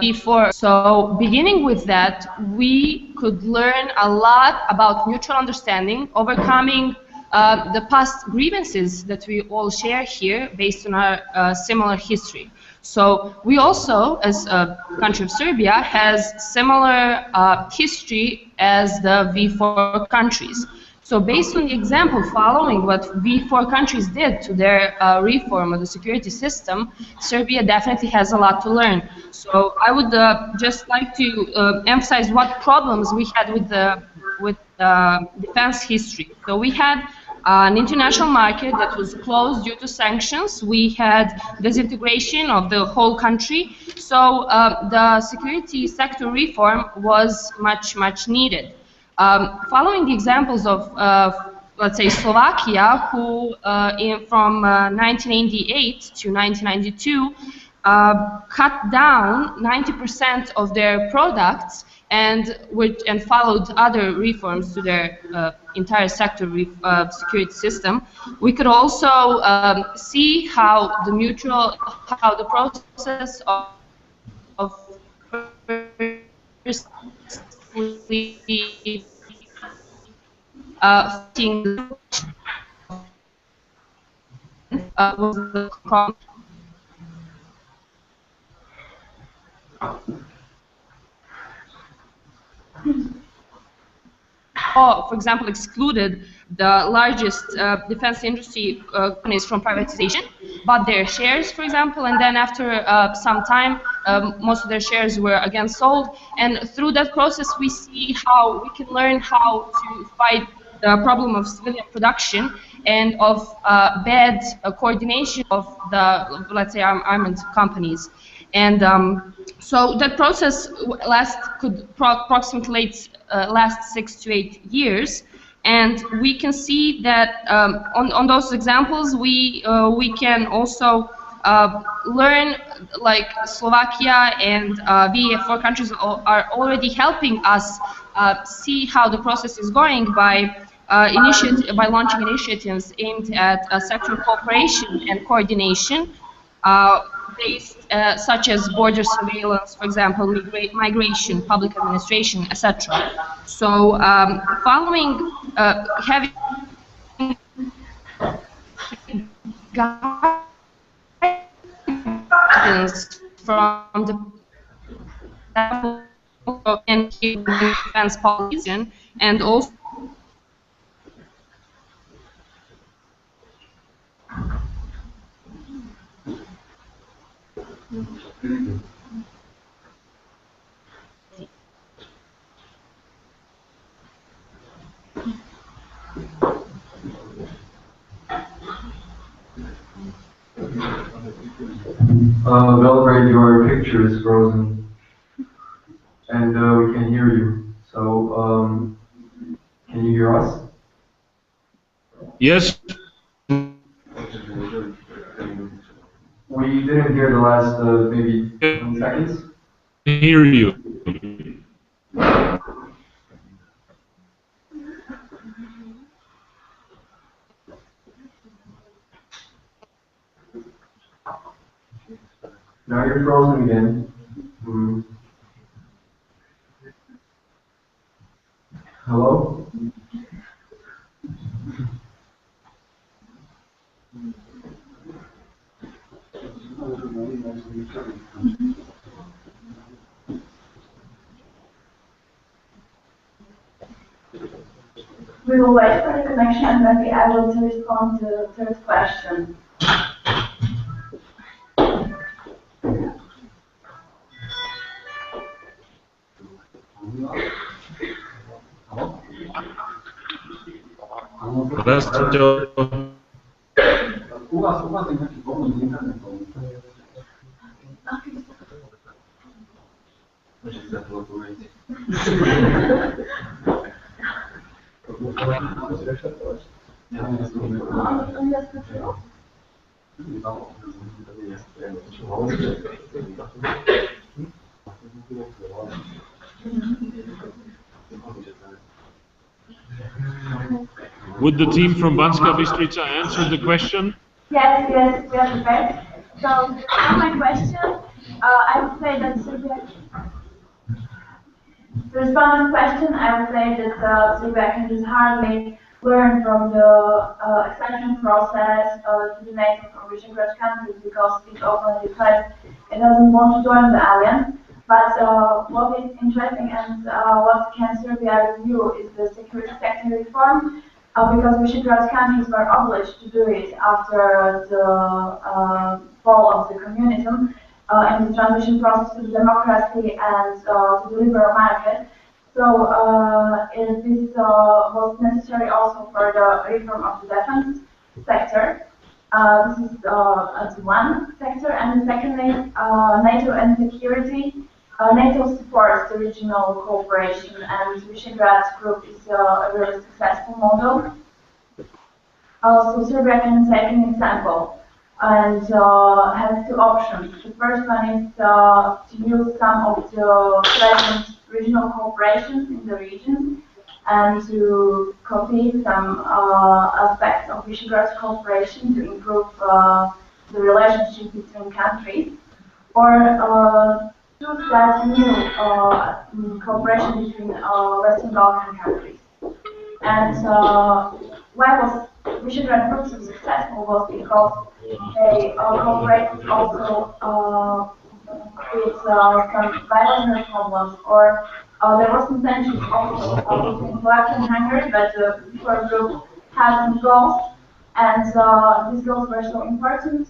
before. So beginning with that, we could learn a lot about mutual understanding, overcoming the past grievances that we all share here based on our similar history. So we also, as a country of Serbia, has similar history as the V4 countries. So based on the example following what V4 countries did to their reform of the security system, Serbia definitely has a lot to learn. So I would just like to emphasize what problems we had with defense history. So we had an international market that was closed due to sanctions. We had disintegration of the whole country. So the security sector reform was much needed. Following the examples of, let's say, Slovakia, who from 1988 to 1992 cut down 90% of their products and followed other reforms to their entire sector security system, we could also see how the process of was the problem. for example, excluded the largest defense industry companies from privatization, bought their shares, for example, and then after some time, most of their shares were again sold. And through that process, we see how we can learn how to fight the problem of civilian production and of bad coordination of the, let's say, armament companies. And so that process could approximately last 6 to 8 years. And we can see that on those examples, we can also learn, like Slovakia and VA4 countries are already helping us see how the process is going by launching initiatives aimed at sectoral cooperation and coordination, based such as border surveillance, for example, migration, public administration, etc. So, following having guidance from the and defense policy, and also Belgrade, your picture is frozen, and we can hear you. So, can you hear us? Yes. We didn't hear the last maybe 20 seconds. I hear you. Now you're frozen again. Hello? We will wait for the connection and then be able to respond to the third question. Would the team from Banska Bystrica answer the question? Yes, we are prepared. So, on my question, I would say that Serbia. To respond to this question, I would say that Serbia can just hardly learn from the expansion process to the NATO from Visegrad countries, because it openly declares it doesn't want to join the alliance. But what is interesting and what can Serbia review is the security sector reform, because Visegrad countries were obliged to do it after the fall of the communism in the transition process to democracy and to the liberal market. So this was necessary also for the reform of the defense sector. This is one sector, and secondly, NATO and security. NATO supports the regional cooperation, and Visegrad Group is a really successful model. So Serbia can take an example and has two options. The first one is to use some of the present regional cooperations in the region and to copy some aspects of Visegrad cooperation to improve the relationship between countries, or choose that new cooperation between Western Balkan countries. And why was Visegrad Group so successful was because they cooperated also with some bilateral problems, or There was some tension also between Slovakia and Hungary, but the V4 group had some goals, and these goals were so important,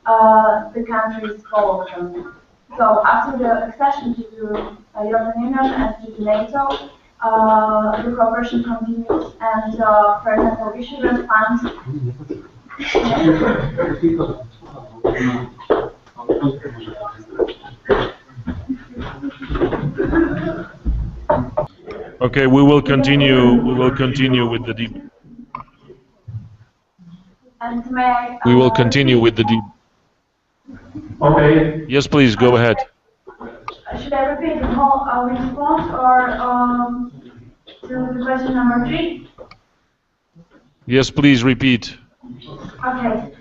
the countries followed them. So after the accession to the European Union and to the NATO, the cooperation continues, and for example, Visegrad funds. Okay, we will continue. We will continue with the deep. And may We will continue with the deep. Okay. Yes, please go ahead. Should I repeat the whole response or to the question number 3? Yes, please repeat. Okay.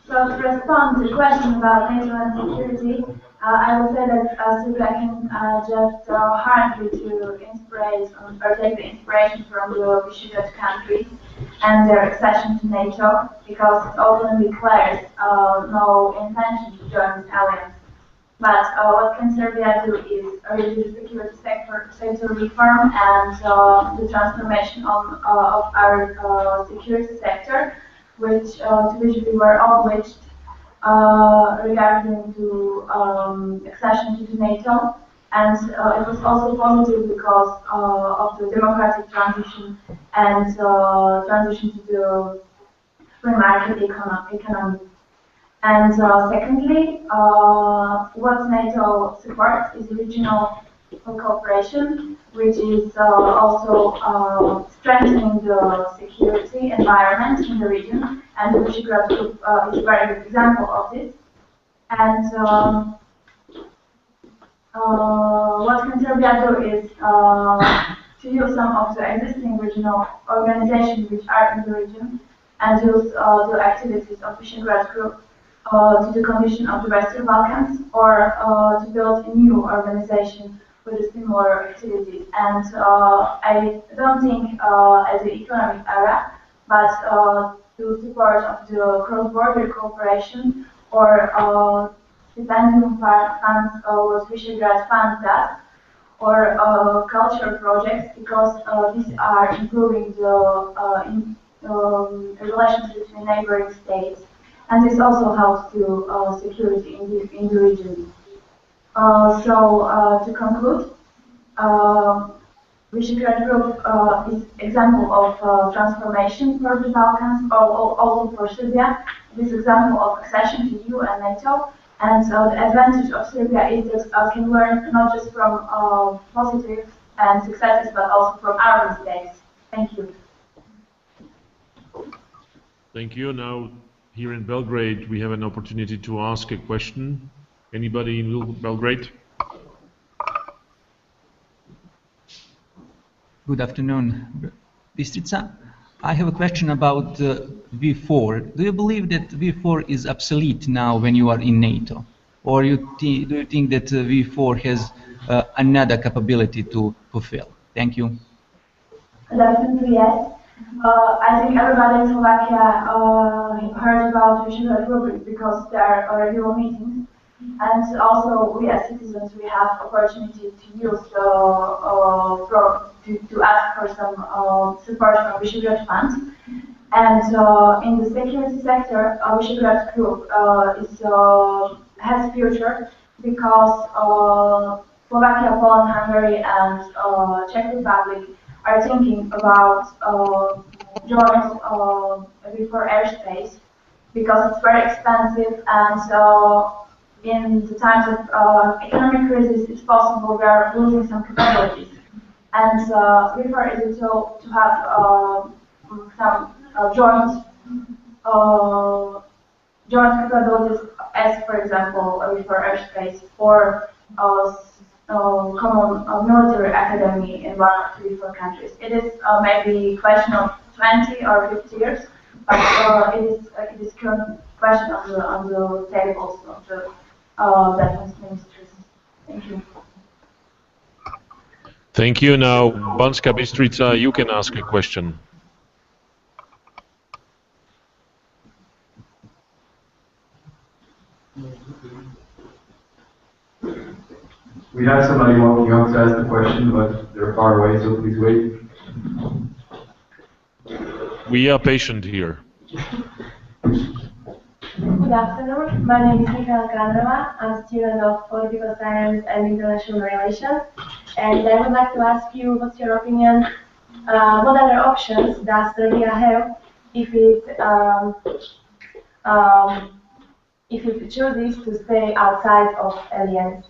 So to respond to the question about NATO and security, I would say that Serbia can just hardly to inspire or take the inspiration from the Visegrad countries and their accession to NATO, because it openly declares no intention to join this alliance. But what can Serbia do is really the security sector reform and the transformation of our security sector, which to which we were obliged regarding to accession to the NATO. And it was also positive because of the democratic transition and transition to the free market economy. And secondly, what NATO supports is regional cooperation, which is also strengthening the security environment in the region, and the Visegrad Group is a very good example of this. And what can Serbia do is to use some of the existing regional organizations which are in the region and use the activities of Visegrad Group to the condition of the Western Balkans, or to build a new organization with similar activities. And I don't think as an economic area, but to support of the cross-border cooperation or stipendium funds, what Visegrad Fund does, or cultural projects, because these are improving the relations between neighboring states. And this also helps to security in the region. So to conclude, Visegrad Group is example of transformation for the Balkans, also for Serbia. This example of accession to EU and NATO. And the advantage of Serbia is that can learn not just from positive and successes, but also from our mistakes. Thank you. Thank you. Now, here in Belgrade, we have an opportunity to ask a question. Anybody in Belgrade? Good afternoon, Bystrica. I have a question about V4. Do you believe that V4 is obsolete now when you are in NATO? Or do you think that V4 has another capability to fulfill? Thank you. Definitely, yes. I think everybody in Slovakia heard about Visegrad Group because there are regular meetings, and also we as citizens we have opportunity to use to ask for some support from Visegrad Fund. And in the security sector, Visegrad Group has future because Slovakia, Poland, Hungary, and Czech Republic are thinking about joint V4 airspace because it's very expensive, and in the times of economic crisis, it's possible we are losing some capabilities. And V4 is a tool to have some joint capabilities, as for example, V4 airspace or common military academy in one or three, 4 countries. It is maybe a question of 20 or 50 years, but it is current question on the tables of the defense ministries. Thank you. Thank you. Now, Banska Bystrica, you can ask a question. We have somebody walking up to ask the question, but they're far away, so please wait. We are patient here. Good afternoon. My name is Michaela Kandrova. I'm a student of Political Science and International Relations. And I would like to ask you, what's your opinion? What other options does Serbia have if it chooses to stay outside of alliance?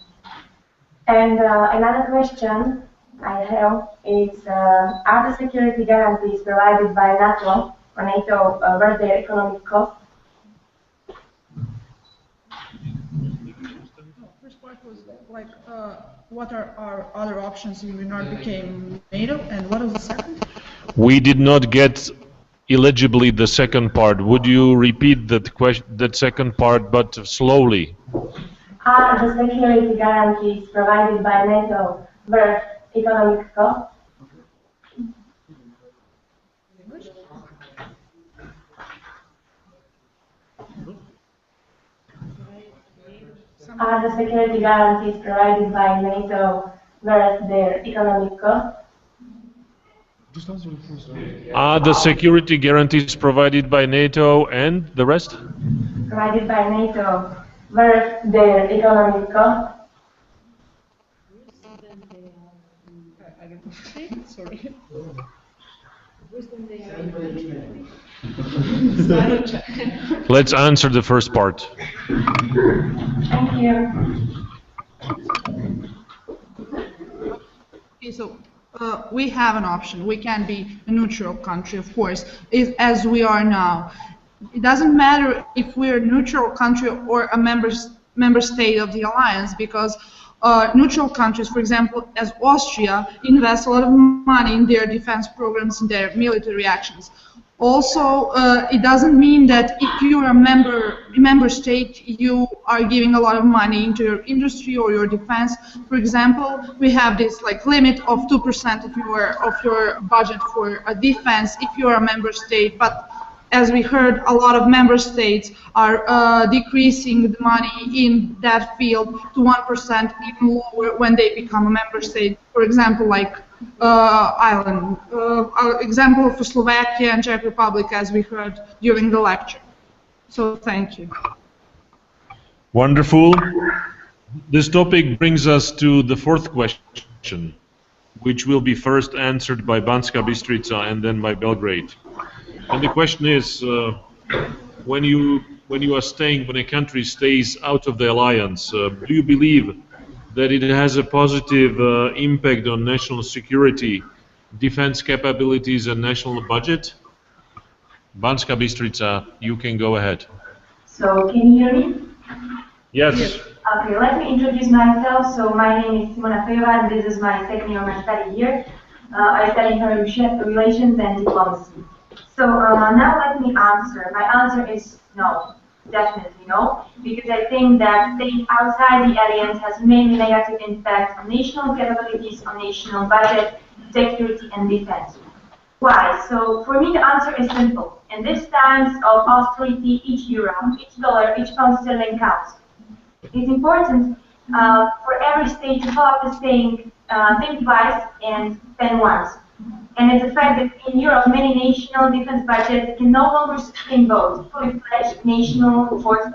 And another question I have is, are the security guarantees provided by NATO or NATO worth their economic cost? First part was like, what are our other options if we not became NATO, and what was the second? We did not get illegibly the second part. Would you repeat that second part, but slowly? Are the security guarantees provided by NATO worth economic cost? Are the security guarantees provided by NATO worth their economic cost? Are the security guarantees provided by NATO and the rest? Provided by NATO worth their economic cost? Sorry. Let's answer the first part. Thank you. Okay, so we have an option. We can be a neutral country, of course, as we are now. It doesn't matter if we're a neutral country or a member state of the alliance, because neutral countries, for example, as Austria, invest a lot of money in their defense programs, in their military actions. Also, it doesn't mean that if you're a member state, you are giving a lot of money into your industry or your defense. For example, we have this limit of 2% of your budget for defense if you're a member state. But as we heard, a lot of member states are decreasing the money in that field to 1%, even lower when they become a member state. For example, Ireland. Example for Slovakia and Czech Republic, as we heard during the lecture. So thank you. Wonderful. This topic brings us to the fourth question, which will be first answered by Banska Bystrica and then by Belgrade. And the question is, when a country stays out of the alliance, do you believe that it has a positive impact on national security, defense capabilities, and national budget? Banska Bystrica, you can go ahead. So, can you hear me? Yes. Okay, let me introduce myself. So, my name is Simona Fejova, and this is my second year of my study here. I study international relations and diplomacy. So, now let me answer. My answer is no. Definitely no, because I think that staying outside the alliance has mainly negative impact on national capabilities, on national budget, security and defense. Why? So for me the answer is simple. In these times of austerity, each euro, each dollar, each pound sterling counts. It's important for every state to follow the saying, think twice and spend once. And it's a fact that in Europe, many national defense budgets can no longer sustain both fully fledged national forces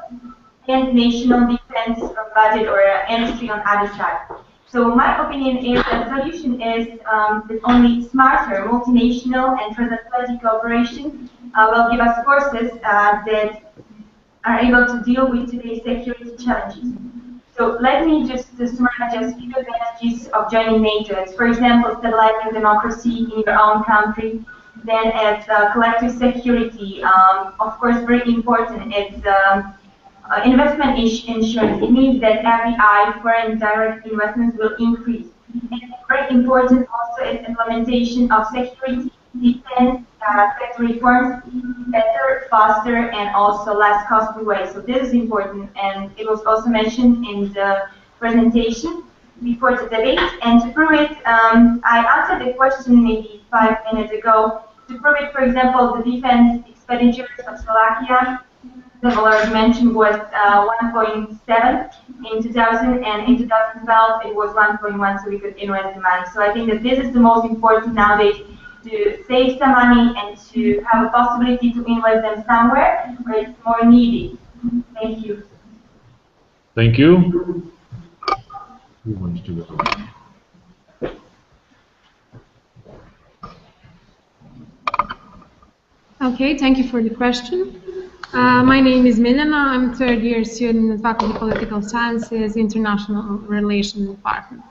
and national defense budget or industry on other side. So my opinion is that the solution is that only smarter multinational and transatlantic cooperation will give us forces that are able to deal with today's security challenges. So let me just summarize just few advantages of joining NATO. It's, for example, stabilizing democracy in your own country. Then it's collective security. Of course, very important. It's investment insurance. It means that FDI, foreign direct investments, will increase. And very important also is implementation of security, defense, sector reforms, better, faster, and also less costly way. So this is important, and it was also mentioned in the presentation before the debate. And to prove it, I answered the question maybe 5 minutes ago. To prove it, for example, the defense expenditures of Slovakia level already mentioned was 1.7 in 2000, and in 2012 it was 1.1, so we could invest the money. So I think that this is the most important nowadays, to save some money and to have a possibility to invest them somewhere where it's more needed. Thank you. Thank you. Who wants to go? Okay, thank you for the question. My name is Miljana. I'm third year student at Faculty of Political Sciences, International Relations Department.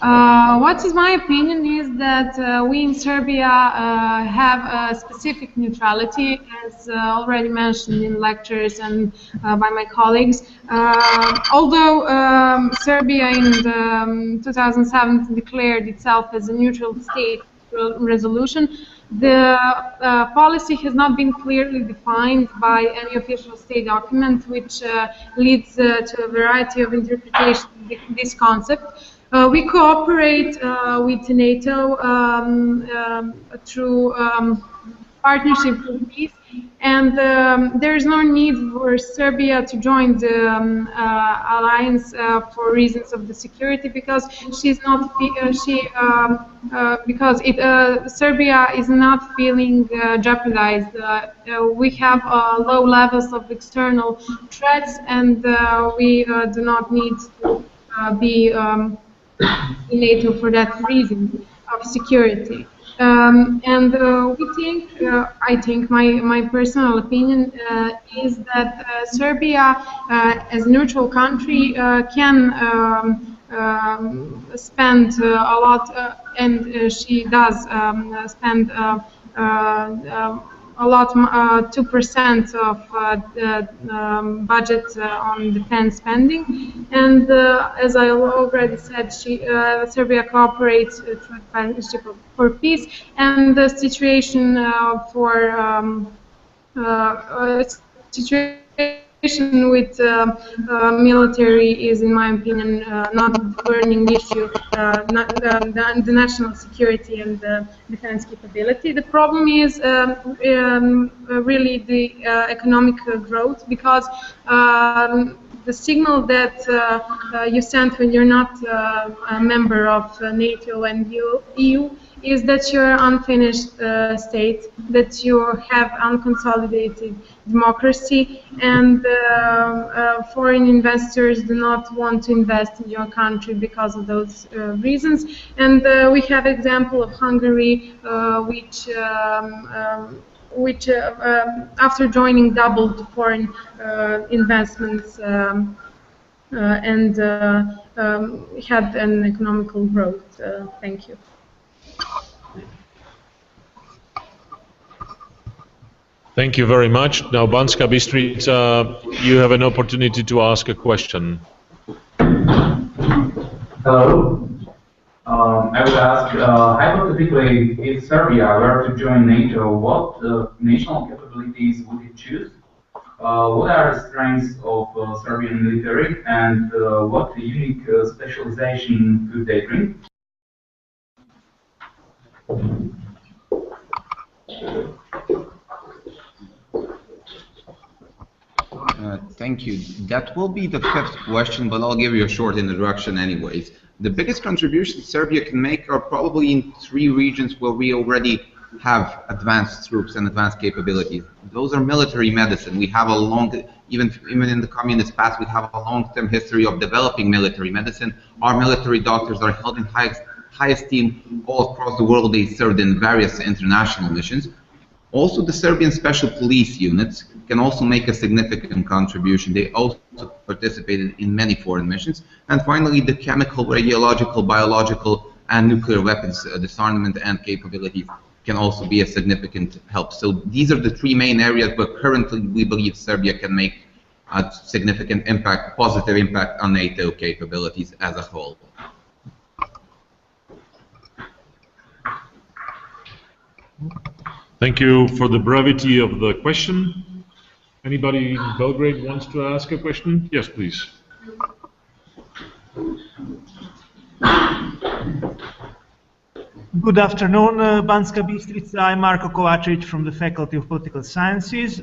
What is my opinion is that we in Serbia have a specific neutrality, as already mentioned in lectures and by my colleagues. Although Serbia in 2007 declared itself as a neutral state resolution, the policy has not been clearly defined by any official state document, which leads to a variety of interpretations of this concept. We cooperate with NATO through partnership with peace, and there is no need for Serbia to join the alliance for reasons of the security, because she's not Serbia is not feeling jeopardized. We have low levels of external threats, and we do not need to be in NATO for that reason of security. We think, I think my personal opinion is that Serbia, as a neutral country, can spend a lot, and she does spend a lot, 2% of the budget on defense spending. And as I already said, Serbia cooperates through the Partnership for Peace, and the situation situation with military is, in my opinion, not the burning issue, not the national security and the defense capability. The problem is really the economic growth, because the signal that you send when you're not a member of NATO and EU is that you're unfinished state, that you have unconsolidated democracy, and foreign investors do not want to invest in your country because of those reasons. And we have example of Hungary, which after joining doubled foreign investments and had an economical growth. Thank you. Thank you very much. Now, Banska Bystrica, you have an opportunity to ask a question. Hello. I would ask, hypothetically, if Serbia were to join NATO, what national capabilities would it choose? What are the strengths of Serbian military, and what unique specialization could they bring? Thank you. That will be the fifth question, but I'll give you a short introduction anyways. The biggest contributions Serbia can make are probably in three regions where we already have advanced troops and advanced capabilities. Those are military medicine. We have a long, even in the communist past, we have a long-term history of developing military medicine. Our military doctors are held in high esteem all across the world. They served in various international missions. Also, the Serbian special police units can also make a significant contribution. They also participated in many foreign missions. And finally, the chemical, radiological, biological, and nuclear weapons disarmament and capabilities can also be a significant help. So these are the three main areas where currently we believe Serbia can make a significant impact, positive impact on NATO capabilities as a whole. Thank you for the brevity of the question. Anybody in Belgrade wants to ask a question? Yes, please. Good afternoon, Banska Bystrica. I'm Marko Kovacevic from the Faculty of Political Sciences.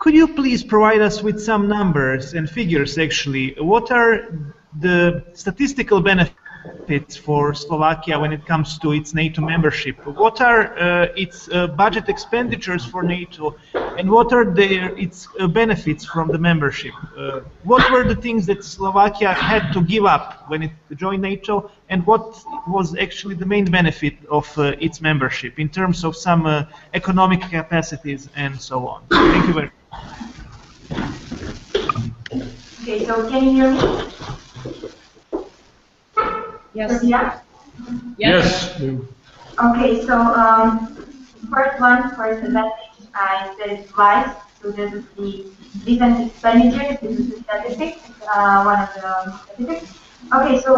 Could you please provide us with some numbers and figures, actually? What are the statistical benefits for Slovakia when it comes to its NATO membership? What are its budget expenditures for NATO, and what are its benefits from the membership? What were the things that Slovakia had to give up when it joined NATO, and what was actually the main benefit of its membership in terms of some economic capacities and so on? Thank you very much. Okay, so can you hear me? Yes. Yeah? Yes. Okay, so first advantage, I said it's wise. So this is the defense expenditure. This is the statistics, one of the statistics. Okay, so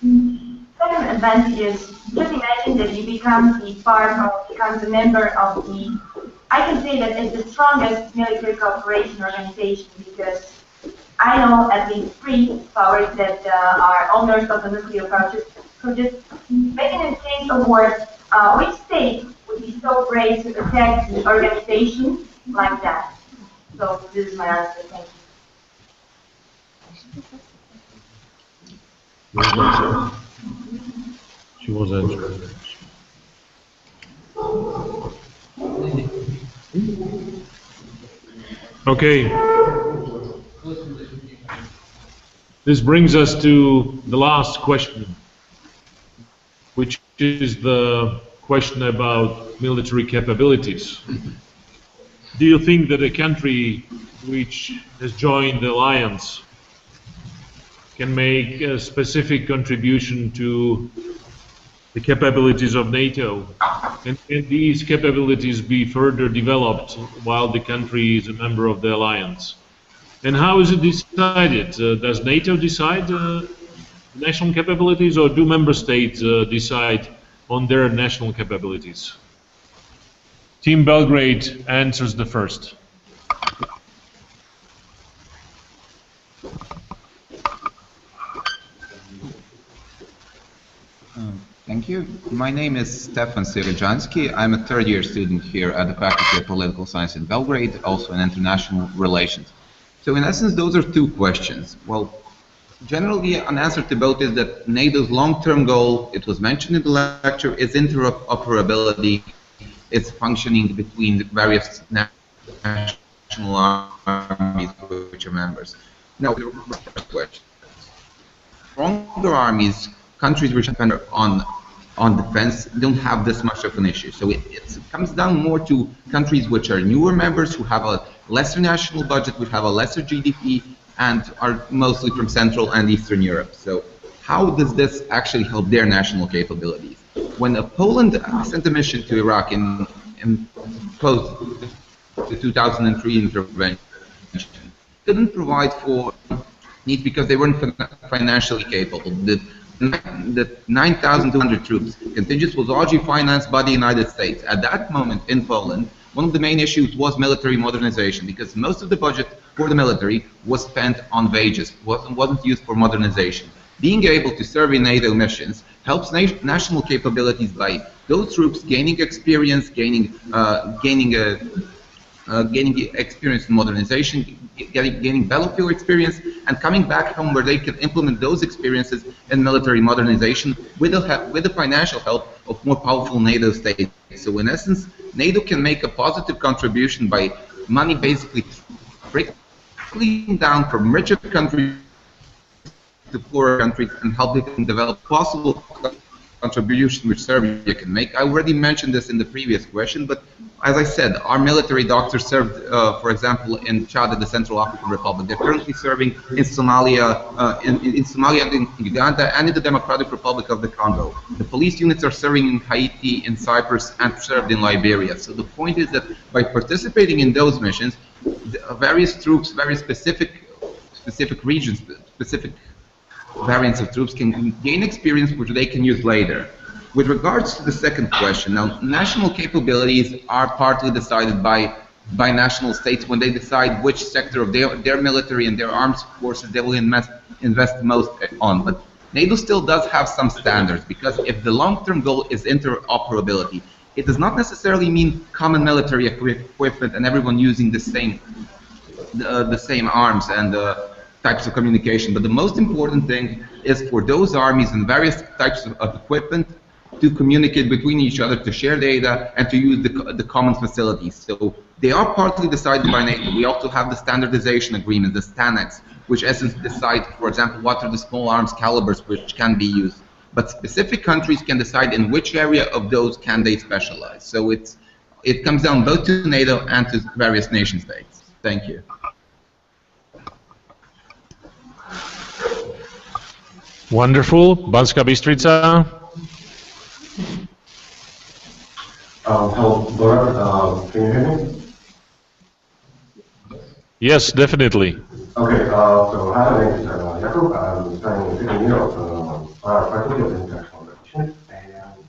second advantage is just imagine that you become becomes a member of the. I can say that it's the strongest military cooperation organization because I know at least 3 powers that are owners of the nuclear project. So just making in case of war, which state would be so brave to attack the organization like that? So this is my answer. Thank you. She was answering. Okay. This brings us to the last question, which is the question about military capabilities. Do you think that a country which has joined the alliance can make a specific contribution to the capabilities of NATO, and can these capabilities be further developed while the country is a member of the alliance? And how is it decided? Does NATO decide national capabilities, or do member states decide on their national capabilities? Team Belgrade answers the first. Thank you. My name is Stefan Sirojanski. I'm a third-year student here at the Faculty of Political Science in Belgrade, also in international relations. So in essence, those are 2 questions. Well, generally an answer to both is that NATO's long-term goal, it was mentioned in the lecture, is interoperability. It's functioning between the various national armies which are members. Now, the first question. Stronger armies, countries which depend on defense, don't have this much of an issue. So it comes down more to countries which are newer members, who have a lesser national budget, which have a lesser GDP, and are mostly from Central and Eastern Europe. So how does this actually help their national capabilities? When Poland sent a mission to Iraq in post the 2003 intervention, couldn't provide for needs because they weren't financially capable. The 9,200 troops contingent was largely financed by the United States. At that moment in Poland, one of the main issues was military modernization, because most of the budget for the military was spent on wages, wasn't used for modernization. Being able to serve in NATO missions helps national capabilities by those troops gaining experience, gaining experience in modernization, gaining battlefield experience, and coming back home where they can implement those experiences in military modernization with the financial help of more powerful NATO states. So in essence, NATO can make a positive contribution by money basically trickling down from richer countries to poorer countries and helping them develop possible contribution which Serbia can make. I already mentioned this in the previous question, but as I said, our military doctors served, for example, in Chad, the Central African Republic. They're currently serving in Somalia, in Somalia, in Uganda, and in the Democratic Republic of the Congo. The police units are serving in Haiti, in Cyprus, and served in Liberia. So the point is that by participating in those missions, various troops, very specific regions, specific variants of troops can gain experience which they can use later. With regards to the second question, now national capabilities are partly decided by national states when they decide which sector of their military and their armed forces they will invest most on. But NATO still does have some standards, because if the long-term goal is interoperability, It does not necessarily mean common military equipment and everyone using the same arms and types of communication. But the most important thing is for those armies and various types of equipment to communicate between each other, to share data, and to use the common facilities. So they are partly decided by NATO. We also have the standardization agreement, the STANAGs, which essentially decide, for example, what are the small arms calibers which can be used. But specific countries can decide in which area of those can they specialize. So it comes down both to NATO and to various nation states. Thank you. Wonderful. Banska Bystrica. Hello, Goran, can you hear me? Yes, definitely. Okay, so hi, my name is Jakub. I'm studying in the second year of Faculty of International Relations. And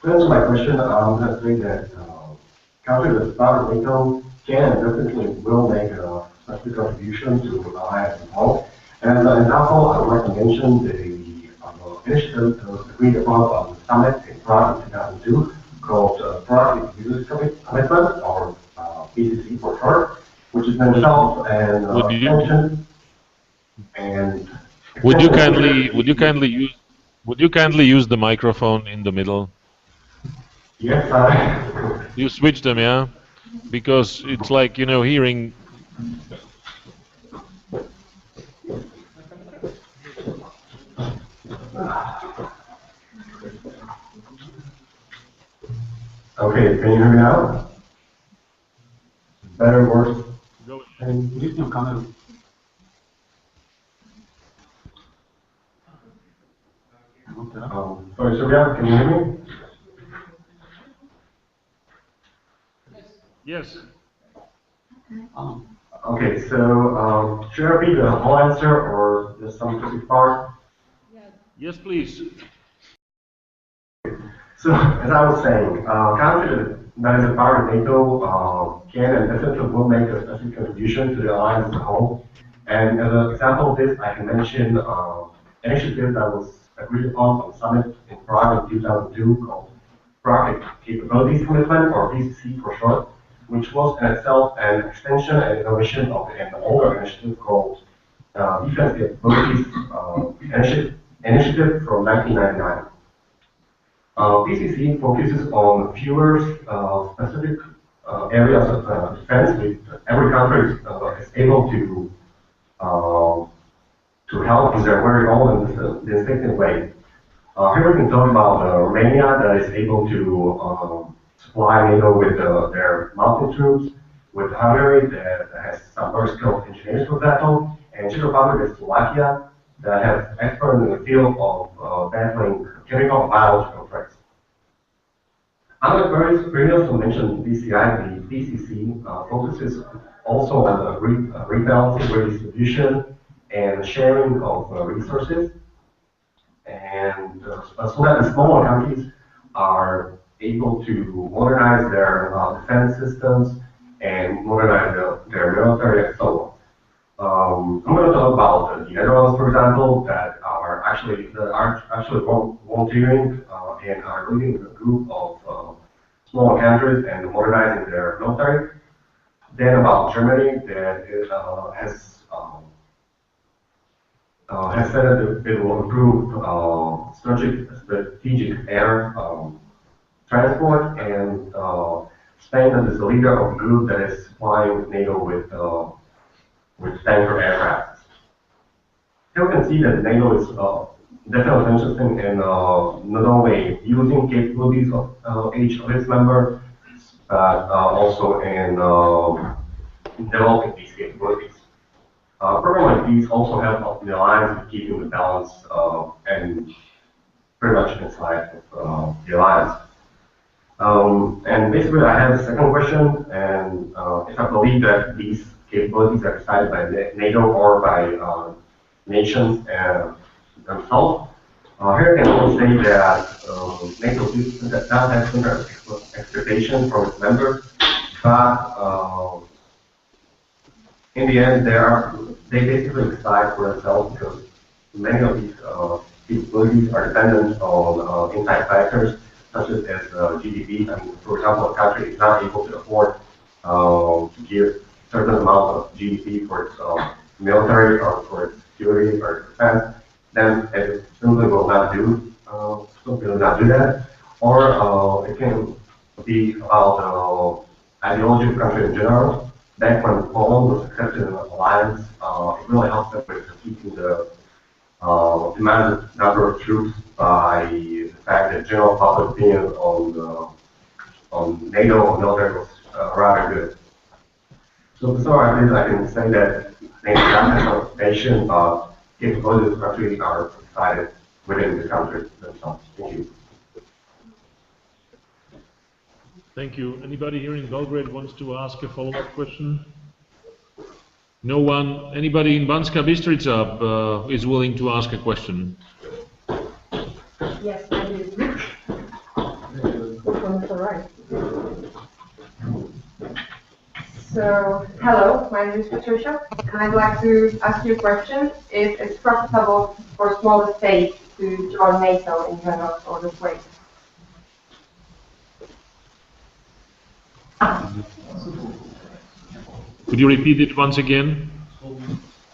to answer my question, I'm going to say that countries that start NATO can and definitely will make a specific contribution to alliance as well. And as an example, I would like to mention the initiative that was agreed upon on the summit in Prague in 2002 called Prague Use Commitment, or PCC for short, which has been developed and extension. And would you kindly use the microphone in the middle? Yes, you switch them, yeah, because it's like, you know, hearing. Okay, can you hear me now? Better, worse? And you need to come in. Sorry, Sylvia, can you hear me? Yes. Okay, so should I repeat the whole answer or just some specific part? Yes, please. So, as I was saying, countries that is a part of NATO can and definitely will make a specific contribution to the alliance as a whole. And as an example of this, I can mention an initiative that was agreed upon on the summit in Prague in 2002 called Prague Capabilities Commitment, or PCC for short, which was in itself an extension and innovation of an older initiative called Defense Capabilities Initiative from 1999. PCC focuses on fewer specific areas of defense, with every country is able to help in their very own and distinctive way. Here we can talk about Romania, that is able to supply NATO with their mountain troops, with Hungary that has some very skilled engineers for battle, and Czech Republic and Slovakia that has experts in the field of battling chemical biological threats. Unlike various previously mentioned BCI, the BCC focuses also on the rebalancing, redistribution, and sharing of resources, and so that the smaller countries are able to modernize their defense systems and modernize their military and so on. I'm going to talk about the Netherlands, for example, that are actually volunteering and are leading a group of smaller countries and modernizing their military. Then about Germany, that has said that it will improve strategic air transport, and Spain is the leader of a group that is supplying NATO with tanker aircraft. Here we can see that NATO is definitely interested in not only using capabilities of each of its members, but also in developing these capabilities. Programs like these also help the alliance with keeping the balance and pretty much inside of the alliance. And basically, I have a second question, and if I believe that these capabilities are decided by NATO or by nations themselves, here I can only say that NATO does have similar expectations from its members, but in the end, they basically decide for themselves, because many of these capabilities are dependent on inside factors such as GDP. I mean, for example, a country is not able to afford to give certain amount of GDP for its military or for its security or defense, then it simply will not do that. Or it can be about ideology of the country in general. Back when Poland was accepted in an alliance, it really helped them with keeping the demanded number of troops by the fact that general public opinion on NATO or military was rather good. So to summarize, I can say that national participation capabilities of the country are decided within the country themselves. Thank you. Thank you. Anybody here in Belgrade wants to ask a follow-up question? No one? Anybody in Banska Bystrica is willing to ask a question? Yes, I do. All right. So, hello, my name is Patricia, and I'd like to ask you a question. If it's profitable for smaller states to join NATO in general or this way? Could you repeat it once again?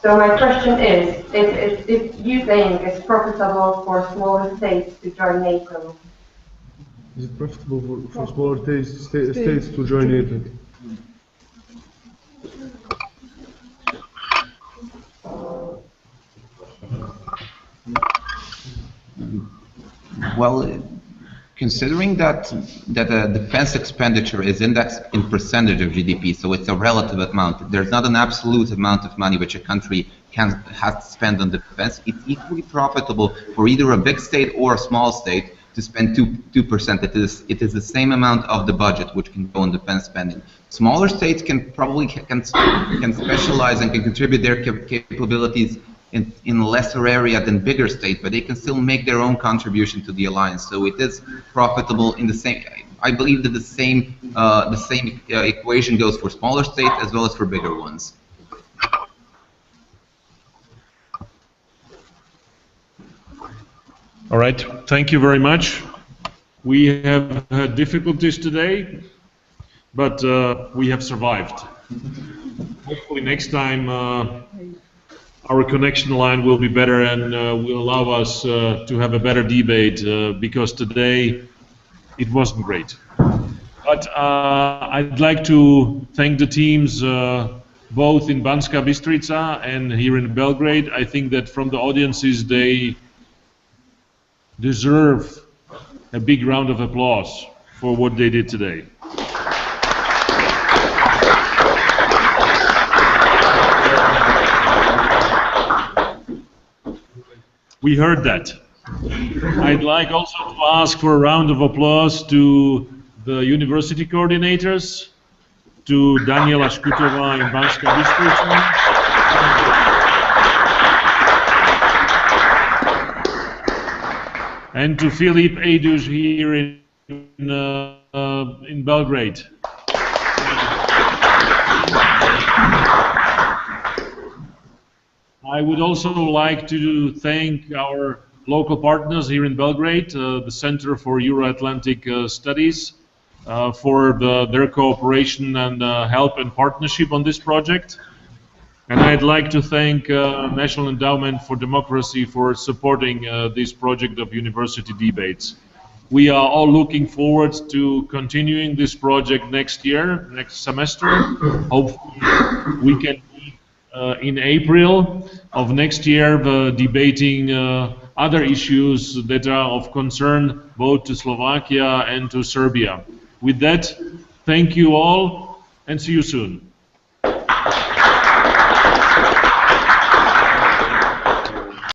So my question is, if you think it's profitable for smaller states to join NATO? Is it profitable for smaller states to join NATO? Well, considering that defense expenditure is indexed in percentage of GDP, so it's a relative amount. There's not an absolute amount of money which a country has to spend on defense. It's equally profitable for either a big state or a small state to spend 2%. It is the same amount of the budget which can go on defense spending. Smaller states can specialize and can contribute their capabilities in a lesser area than bigger states, but they can still make their own contribution to the alliance. So it is profitable in the same. I believe that the same equation goes for smaller states as well as for bigger ones. All right. Thank you very much. We have had difficulties today, but we have survived. Hopefully next time our connection line will be better and will allow us to have a better debate because today it wasn't great. But I'd like to thank the teams both in Banska Bystrica and here in Belgrade. I think that from the audiences they deserve a big round of applause for what they did today. We heard that. I'd like also to ask for a round of applause to the university coordinators, to Daniela Škutova in Banska Bystrica, and to Filip Ejduš here in Belgrade. I would also like to thank our local partners here in Belgrade, the Center for Euro-Atlantic Studies, for their cooperation and help and partnership on this project. And I'd like to thank National Endowment for Democracy for supporting this project of university debates. We are all looking forward to continuing this project next year, next semester. Hopefully we can in April of next year debating other issues that are of concern both to Slovakia and to Serbia. With that, thank you all and see you soon.